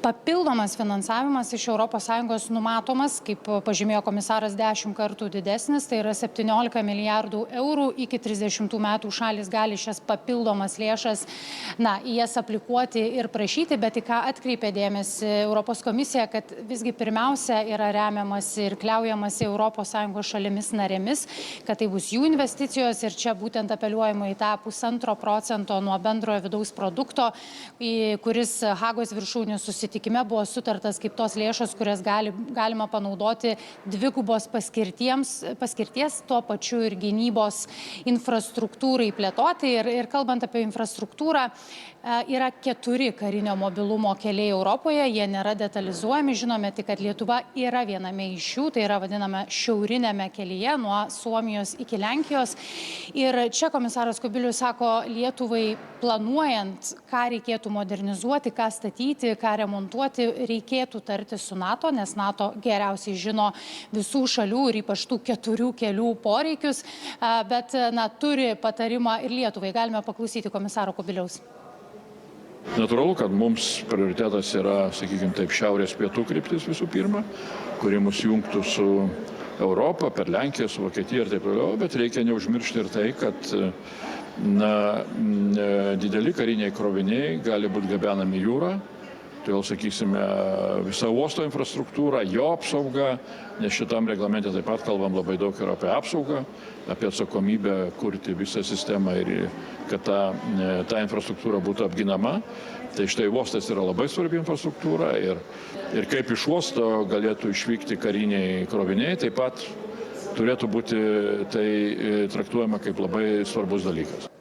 Papildomas finansavimas iš ES numatomas, kaip pažymėjo komisaras, 10 kartų didesnis, tai yra 17 milijardų eurų, iki 30 metų šalis gali šias papildomas lėšas, į jas aplikuoti ir prašyti, bet į ką atkreipė dėmesį Europos komisija, kad visgi pirmiausia yra remiamasi ir kliaujamasi ES šalimis narėmis, kad tai bus jų investicijos ir čia būtent apeliuojama į tą 1,5% nuo bendrojo vidaus produkto, kuris Hagos viršūnių susitikime buvo sutartas kaip tos lėšos, kurias galima panaudoti dvigubos paskirties, tuo pačiu ir gynybos infrastruktūrai plėtoti. Ir kalbant apie infrastruktūrą, yra 4 karinio mobilumo keliai Europoje, jie nėra detalizuojami, žinome tik, kad Lietuva yra viename iš jų, tai yra vadiname šiaurinėme kelyje nuo Suomijos iki Lenkijos. Ir čia komisaras Kubilius sako, Lietuvai planuojant, ką reikėtų modernizuoti, ką statyti, ką remontuoti, reikėtų tarti su NATO, nes NATO geriausiai žino visų šalių ir ypač tų 4 kelių poreikius, bet turi patarimą ir Lietuvai. Galime paklausyti komisaro Kubiliaus. Natūralu, kad mums prioritetas yra, sakykime taip, šiaurės pietų kryptis visų pirma, kuri mus jungtų su Europą, per Lenkiją, su Vokietija ir taip toliau, bet reikia neužmiršti ir tai, kad dideli kariniai kroviniai gali būti gabenami jūra. Todėl, sakysime, visa uosto infrastruktūra, jo apsauga, nes šitam reglamente taip pat kalbam labai daug ir apie apsaugą, apie atsakomybę kurti visą sistemą ir kad ta infrastruktūra būtų apginama. Tai štai uostas yra labai svarbi infrastruktūra ir kaip iš uosto galėtų išvykti kariniai kroviniai, taip pat turėtų būti tai traktuojama kaip labai svarbus dalykas.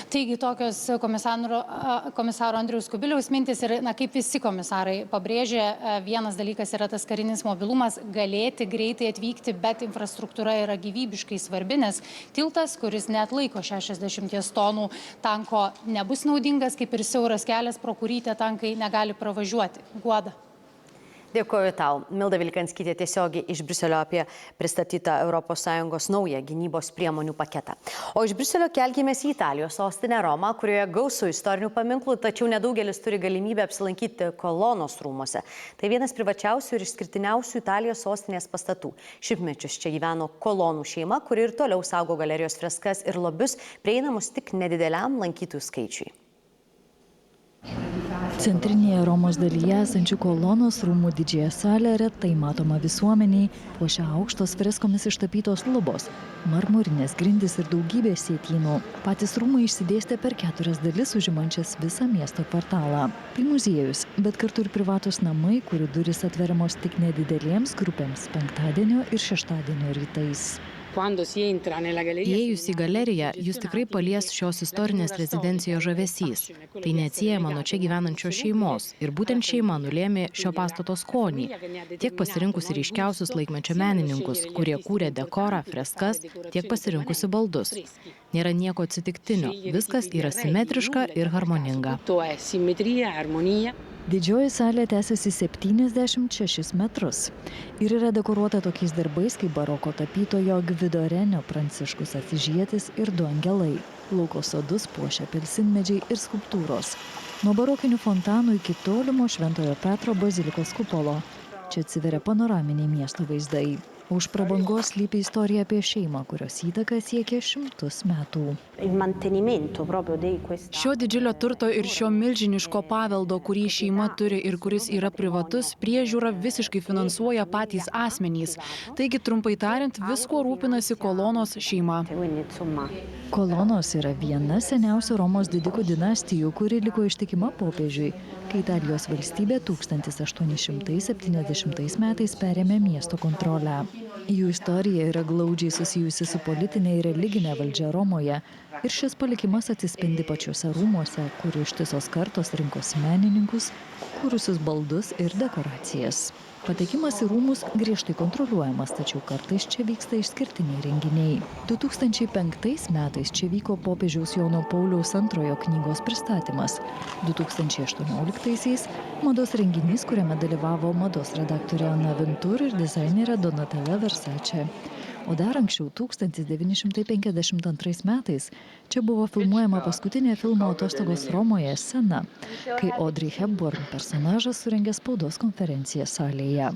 Taigi tokios komisaro Andriaus Kubiliaus mintis ir kaip visi komisarai pabrėžė, vienas dalykas yra tas karinis mobilumas, galėti greitai atvykti, bet infrastruktūra yra gyvybiškai svarbi, nes tiltas, kuris neatlaiko 60 tonų tanko, nebus naudingas, kaip ir siauras kelias, pro kurį tie tankai negali pravažiuoti. Guoda. Dėkoju tau. Milda Vilkanskytė tiesiogiai iš Briuselio apie pristatytą ES naują gynybos priemonių paketą. O iš Briuselio kelkimės į Italijos sostinę Romą, kurioje gausu istorinių paminklų, tačiau nedaugelis turi galimybę apsilankyti Kolonos rūmuose. Tai vienas privačiausių ir išskirtiniausių Italijos sostinės pastatų. Šimtmečius čia gyveno Kolonų šeima, kuri ir toliau saugo galerijos freskas ir lobius, prieinamus tik nedideliam lankytojų skaičiui. Centrinėje Romos dalyje esančių Kolonos rūmų didžiąją salę retai matoma visuomeniai, puošia aukštos freskomis ištapytos lubos, marmurinės grindys ir daugybė sietynų. Patys rūmai išsidėstė per 4 dalis užimančias visą miesto kvartalą. Tai muziejus, bet kartu ir privatus namai, kurių durys atveriamos tik nedidelėms grupėms penktadienio ir šeštadienio rytais. Įėjus į galeriją, jūs tikrai palies šios istorinės rezidencijos žavesys. Tai neatsiejama nuo čia gyvenančios šeimos ir būtent šeima nulėmė šio pastato skonį. Tiek pasirinkusi ryškiausius laikmečio menininkus, kurie kūrė dekorą, freskas, tiek pasirinkusi baldus. Nėra nieko atsitiktinio, viskas yra simetriška ir harmoninga. Didžioji salė tęsiasi 76 metrus ir yra dekoruota tokiais darbais kaip baroko tapytojo Gvido Renio Pranciškus Asyžietis ir du angelai. Lauko sodus puošia apelsinmedžiai ir skulptūros. Nuo barokinių fontanų iki tolimo Šventojo Petro bazilikos kupolo. Čia atsiveria panoraminiai miesto vaizdai. Už prabangos slypi istorija apie šeimą, kurios įtaka siekia 100 metų. Šio didžiulio turto ir šio milžiniško paveldo, kurį šeima turi ir kuris yra privatus, priežiūra visiškai finansuoja patys asmenys. Taigi, trumpai tariant, visko rūpinasi Kolonos šeima. Kolonos yra viena seniausių Romos didikų dinastijų, kuri liko ištikima popiežiui, kai Italijos valstybė 1870 metais perėmė miesto kontrolę. Jų istorija yra glaudžiai susijusi su politinė ir religinė valdžia Romoje ir šis palikimas atsispindi pačiuose rūmuose, kur ištisos kartos rinkosi menininkus, kūrusius baldus ir dekoracijas. Patekimas į rūmus griežtai kontroliuojamas, tačiau kartais čia vyksta išskirtiniai renginiai. 2005 metais čia vyko popiežiaus Jono Pauliaus II knygos pristatymas. 2018-aisiais mados renginys, kuriame dalyvavo mados redaktorė Ana Vintur ir dizainerė Donatella Versace. O dar anksčiau, 1952 metais, čia buvo filmuojama paskutinė filmo Atostogos Romoje scena, kai Audrey Hepburn personažas surengė spaudos konferenciją salėje.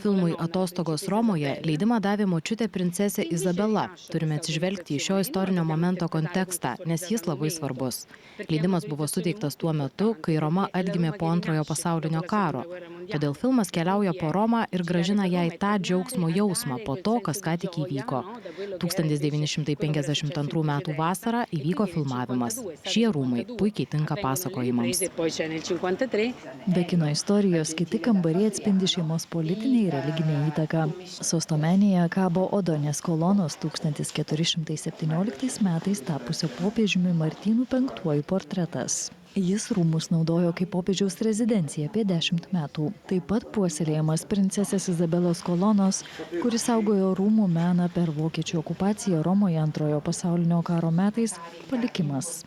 Filmui Atostogos Romoje leidimą davė močiutė princesė Izabela. Turime atsižvelgti į šio istorinio momento kontekstą, nes jis labai svarbus. Leidimas buvo suteiktas tuo metu, kai Roma atgimė po Antrojo pasaulinio karo. Todėl filmas keliauja po Romą ir grąžina jai tą džiaugsmo jausmą po to, kas ką tik įvyko. 1952 metų vasarą įvyko filmavimas. Šie rūmai puikiai tinka pasakojimams. Be kino istorijos kiti kambariai atspindi šeimos politinę ir religinę įtaką. Sostomenėje kabo Odonės Kolonos 1417 metais tapusio popiežiumi Martynų V portretas. Jis rūmus naudojo kaip popiežiaus rezidencija apie 10 metų. Taip pat puoselėjamas princesės Izabelos Kolonos, kuris saugojo rūmų meną per vokiečių okupaciją Romoje Antrojo pasaulinio karo metais, palikimas.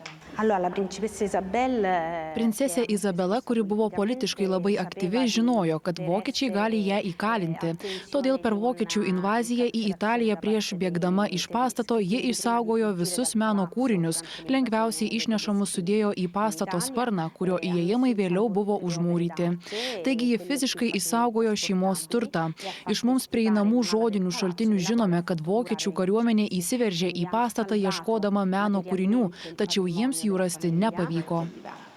Princesė Izabela, kuri buvo politiškai labai aktyvi, žinojo, kad vokiečiai gali ją įkalinti. Todėl per vokiečių invaziją į Italiją prieš bėgdama iš pastato ji išsaugojo visus meno kūrinius, lengviausiai išnešamus sudėjo į pastato sparną, kurio įėjimai vėliau buvo užmūryti. Taigi ji fiziškai išsaugojo šeimos turtą. Iš mums prieinamų žodinių šaltinių žinome, kad vokiečių kariuomenė įsiveržė į pastatą ieškodama meno kūrinių, tačiau jiems jų rasti nepavyko.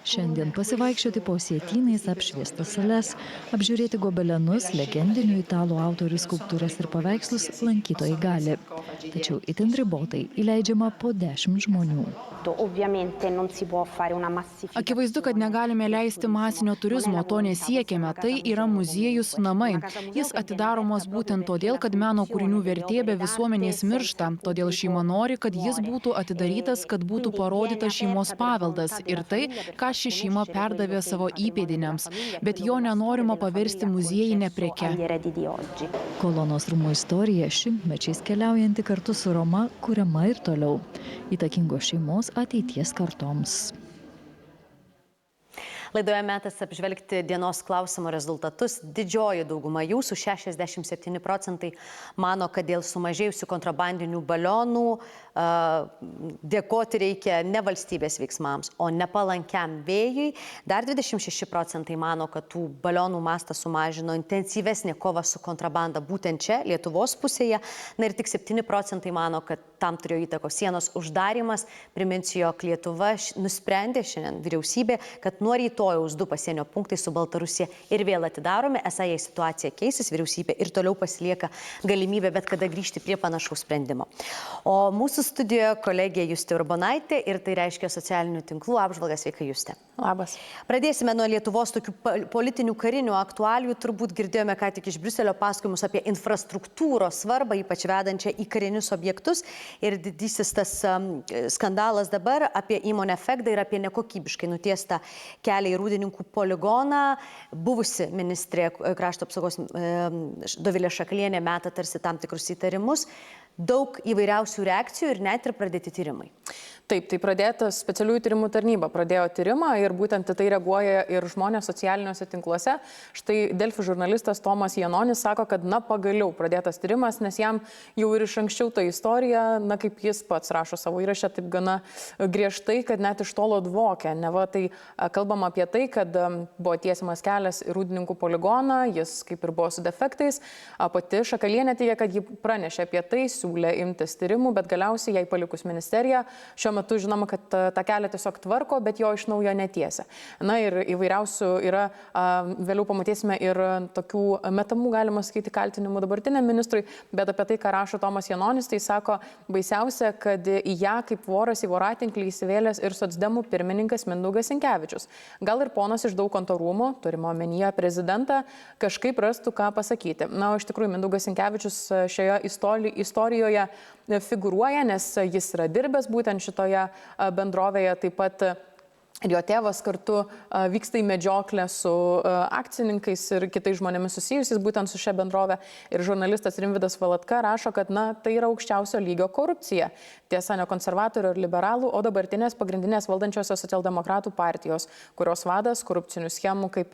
Šiandien pasivaikščioti po sietynais apšviestas sales, apžiūrėti gobelenus, legendinių italų autorių skulptūras ir paveikslus lankytojai gali. Tačiau itin ribotai įleidžiama po 10 žmonių. Akivaizdu, kad negalime leisti masinio turizmo, to nesiekėme. Tai yra muziejus namai. Jis atidaromas būtent todėl, kad meno kūrinių vertė be visuomenės miršta. Todėl šeima nori, kad jis būtų atidarytas, kad būtų parodytas šeimos paveldas ir tai, ką ši šeima perdavė savo įpėdiniams, bet jo nenorima paversti muziejinę preke. Kolonos rūmų istorija šimtmečiais keliaujanti kartu su Roma, kuriama ir toliau. Įtakingos šeimos ateities kartoms. Laidoje metas apžvelgti dienos klausimo rezultatus. Didžioji dauguma jūsų, 67%, mano, kad dėl sumažėjusių kontrabandinių balionų dėkoti reikia ne valstybės veiksmams, o nepalankiam vėjui. Dar 26% mano, kad tų balionų mastą sumažino intensyvesnė kova su kontrabanda būtent čia, Lietuvos pusėje. Na ir tik 7% mano, kad tam turėjo įtakos sienos uždarimas. Priminsiu, jog Lietuva nusprendė šiandien vyriausybė, kad nuo ryto rytojaus 2 pasienio punktai su Baltarusija ir vėl atidaromi. Esą jei situacija keisis, vyriausybė ir toliau pasilieka galimybė bet kada grįžti prie panašaus sprendimo. O mūsų studijoje kolegė Justė Urbonaitė ir tai reiškia socialinių tinklų apžvalgas. Sveika, Justė. Labas. Pradėsime nuo Lietuvos tokių politinių karinių aktualijų. Turbūt girdėjome ką tik iš Briuselio pasakojimus apie infrastruktūros svarbą, ypač vedančią į karinius objektus. Ir didysis tas skandalas dabar apie įmonę Fegda ir apie nekokybiškai nutiestą kelią į Rūdininkų poligoną. Buvusi ministrė krašto apsaugos Dovilė Šakalienė meta tarsi tam tikrus įtarimus. Daug įvairiausių reakcijų ir net ir pradėti tyrimai. Taip, tai pradėta specialiųjų tyrimų tarnyba pradėjo tyrimą ir būtent tai reaguoja ir žmonės socialiniuose tinkluose. Štai Delfi žurnalistas Tomas Janonis sako, kad pagaliau pradėtas tyrimas, nes jam jau ir iš anksčiau ta istorija, kaip jis pats rašo savo įrašę, taip gana griežtai, kad net iš tolo dvokia. Neva tai kalbama apie tai, kad buvo tiesiamas kelias į Rūdininkų poligoną, jis kaip ir buvo su defektais. Pati Šakalienė teigia, kad ji pranešė apie tai, siūlė imtis tyrimų, bet galiausiai jai palikus ministeriją, šiuo metu žinoma, kad tą kelią tiesiog tvarko, bet jo iš naujo netiesia. Na ir įvairiausių yra, vėliau pamatysime ir tokių metamų, galima sakyti, kaltinimų dabartiniam ministrui, bet apie tai, ką rašo Tomas Janonis, tai sako, baisiausia, kad į ją kaip voras į voratinklį įsivėlęs ir socdemų pirmininkas Mindaugas Sinkevičius. Gal ir ponas iš Daukanto rūmų, turime omenyje prezidentą, kažkaip rastų ką pasakyti. Na, o iš tikrųjų, Mindaugas Sinkevičius šioje istorijoje figūruoja, nes jis yra dirbęs būtent šitoje bendrovėje, taip pat ir jo tėvas kartu vyksta į medžioklę su akcininkais ir kitais žmonėmis susijusiais būtent su šia bendrovė. Ir žurnalistas Rimvydas Valatka rašo, kad tai yra aukščiausio lygio korupcija. Tiesa, ne konservatorių ir liberalų, o dabartinės pagrindinės valdančiosios socialdemokratų partijos, kurios vadas korupcinių schemų, kaip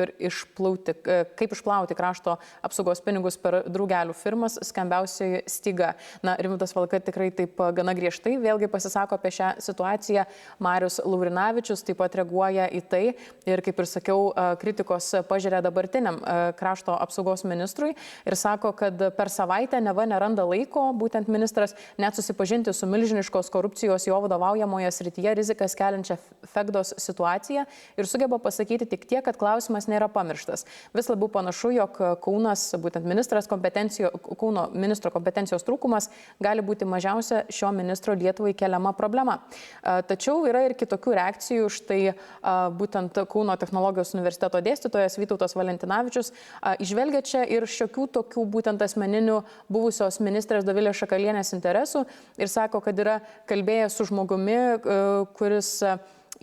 išplauti krašto apsaugos pinigus per draugelių firmas, skambiausiai Styga. Na, Rimvydas Valatka tikrai taip gana griežtai vėlgi pasisako apie šią situaciją. Marius Laurinavičius taip pat reaguoja į tai ir, kaip ir sakiau, kritikos pažiūrė dabartiniam krašto apsaugos ministrui ir sako, kad per savaitę neva neranda laiko būtent ministras net susipažinti su milžiniškos korupcijos jo vadovaujamoje srityje rizikas keliančią Fegdos situaciją ir sugeba pasakyti tik tiek, kad klausimas nėra pamirštas. Vis labiau panašu, jog Kaunas, būtent Kauno ministro kompetencijos trūkumas gali būti mažiausia šio ministro Lietuvai keliama problema. Tačiau yra ir kitokių reakcijų. Štai būtent Kauno technologijos universiteto dėstytojas Vytautas Valentinavičius išvelgia čia ir šiokių tokių būtent asmeninių buvusios ministrės Dovilės Šakalienės interesų ir sako, kad yra kalbėjęs su žmogumi, kuris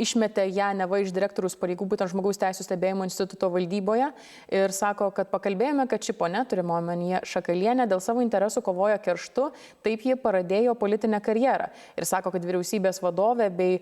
išmetė ją neva iš direktoriaus pareigų būtent Žmogaus teisų stebėjimo instituto valdyboje ir sako, kad pakalbėjome, kad ši ponia, turime omenyje Šakalienė, dėl savo interesų kovojo kerštu, taip ji pradėjo politinę karjerą. Ir sako, kad vyriausybės vadovė bei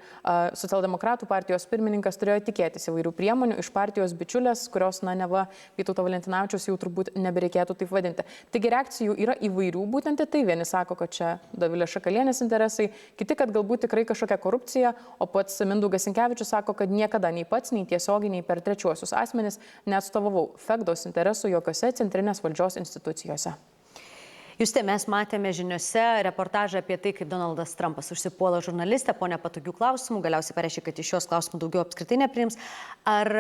socialdemokratų partijos pirmininkas turėjo tikėtis įvairių priemonių iš partijos bičiulės, kurios, neva Vytauto Valentinavičiaus jau turbūt nebereikėtų taip vadinti. Taigi reakcijų yra įvairių būtent į tai. Vieni sako, kad čia Dovilės Šakalienės interesai, kiti, kad galbūt tikrai kažkokia korupcija, o pats Mindaugas Sinkevičius sako, kad niekada nei pats, nei tiesiogiai, nei per trečiuosius asmenis neatstovavau Fegdos interesų jokiose centrinės valdžios institucijose. Justė, mes matėme žiniuose reportažą apie tai, kaip Donaldas Trumpas užsipuola žurnalistę po nepatogių klausimų, galiausiai pareiškė, kad iš šios klausimų daugiau apskritai nepriims. Ar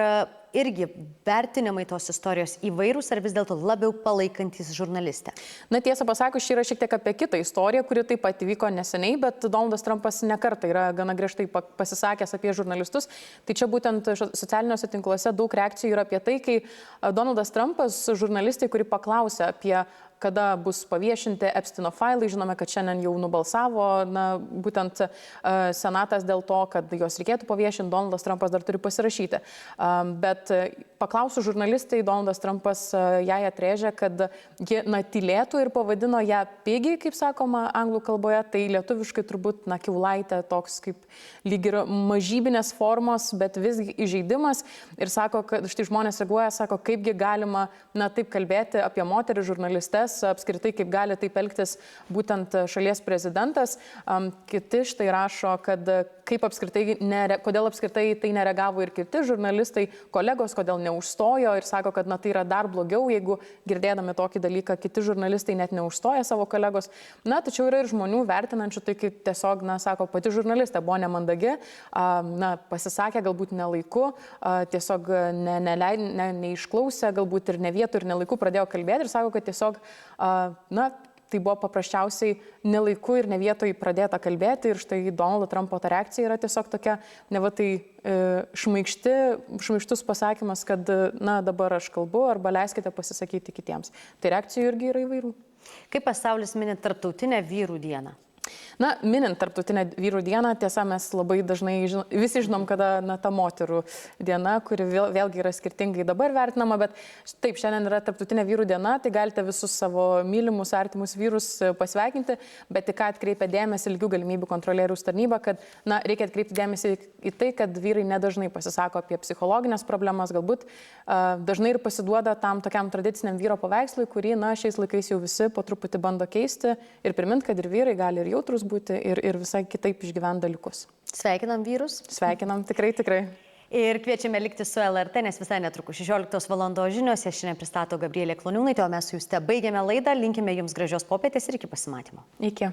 irgi vertinimai tos istorijos įvairūs, ar vis dėlto labiau palaikantis žurnalistę? Na, tiesą pasakius, ši yra šiek tiek apie kitą istoriją, kuri taip pat vyko neseniai, bet Donaldas Trumpas nekartą yra gana griežtai pasisakęs apie žurnalistus. Tai čia būtent socialiniuose tinkluose daug reakcijų yra apie tai, kai Donaldas Trumpas žurnalistai, kuri paklausė apie kada bus paviešinti Epsteino failai. Žinome, kad šiandien jau nubalsavo būtent senatas dėl to, kad juos reikėtų paviešinti, Donaldas Trumpas dar turi pasirašyti. Bet paklausų žurnalistai, Donaldas Trumpas jai atrėžė, kad ji tylėtų ir pavadino ją pigiai, kaip sakoma anglų kalboje, tai lietuviškai turbūt kiaulaitė, toks kaip lyg ir mažybinės formos, bet visgi įžeidimas. Ir sako, kad štai žmonės reaguoja, sako, kaipgi galima taip kalbėti apie moterį žurnalistes, apskritai kaip gali taip elgtis būtent šalies prezidentas. Kiti štai rašo, kad kodėl apskritai tai nereagavo ir kiti žurnalistai, kolegos kolegos, kodėl neužstojo ir sako, kad tai yra dar blogiau, jeigu girdėdami tokį dalyką kiti žurnalistai net neužstoja savo kolegos. Tačiau yra ir žmonių vertinančių, tai kaip tiesiog, sako, pati žurnalistė buvo nemandagi, pasisakė galbūt nelaiku, tiesiog neišklausė, galbūt ir ne vietų, ir nelaiku pradėjo kalbėti ir sako, kad tiesiog, tai buvo paprasčiausiai nelaiku ir ne vietoj pradėta kalbėti ir štai Donaldo Trumpo ta reakcija yra tiesiog tokia, šmaikštus pasakymas, kad dabar aš kalbu arba leiskite pasisakyti kitiems. Tai reakcijų irgi yra įvairių. Kaip pasaulis mini Tarptautinę vyrų dieną? Minint Tarptautinę vyrų dieną, tiesa, mes labai dažnai visi žinom, kada ta moterų diena, kuri vėlgi yra skirtingai dabar vertinama, bet taip, šiandien yra Tarptautinė vyrų diena, tai galite visus savo mylimus, artimus vyrus pasveikinti, bet tik ką atkreipia dėmesį lygių galimybių kontrolieriaus tarnyba, kad reikia atkreipti dėmesį į tai, kad vyrai nedažnai pasisako apie psichologinės problemas, galbūt dažnai ir pasiduoda tam tokiam tradiciniam vyro paveikslui, kurį šiais laikais jau visi po truputį bando keisti ir primint, kad ir vyrai gali ir jautrus būti ir visai kitaip išgyventi dalykus. Sveikinam vyrus. Sveikinam, tikrai, tikrai. Ir kviečiame likti su LRT, nes visai netrukus 16 val. Žiniose šiandien pristato Gabrielė Kloniūnaitė, o mes su Juste baigiame laidą, linkime jums gražios popietės ir iki pasimatymo. Iki.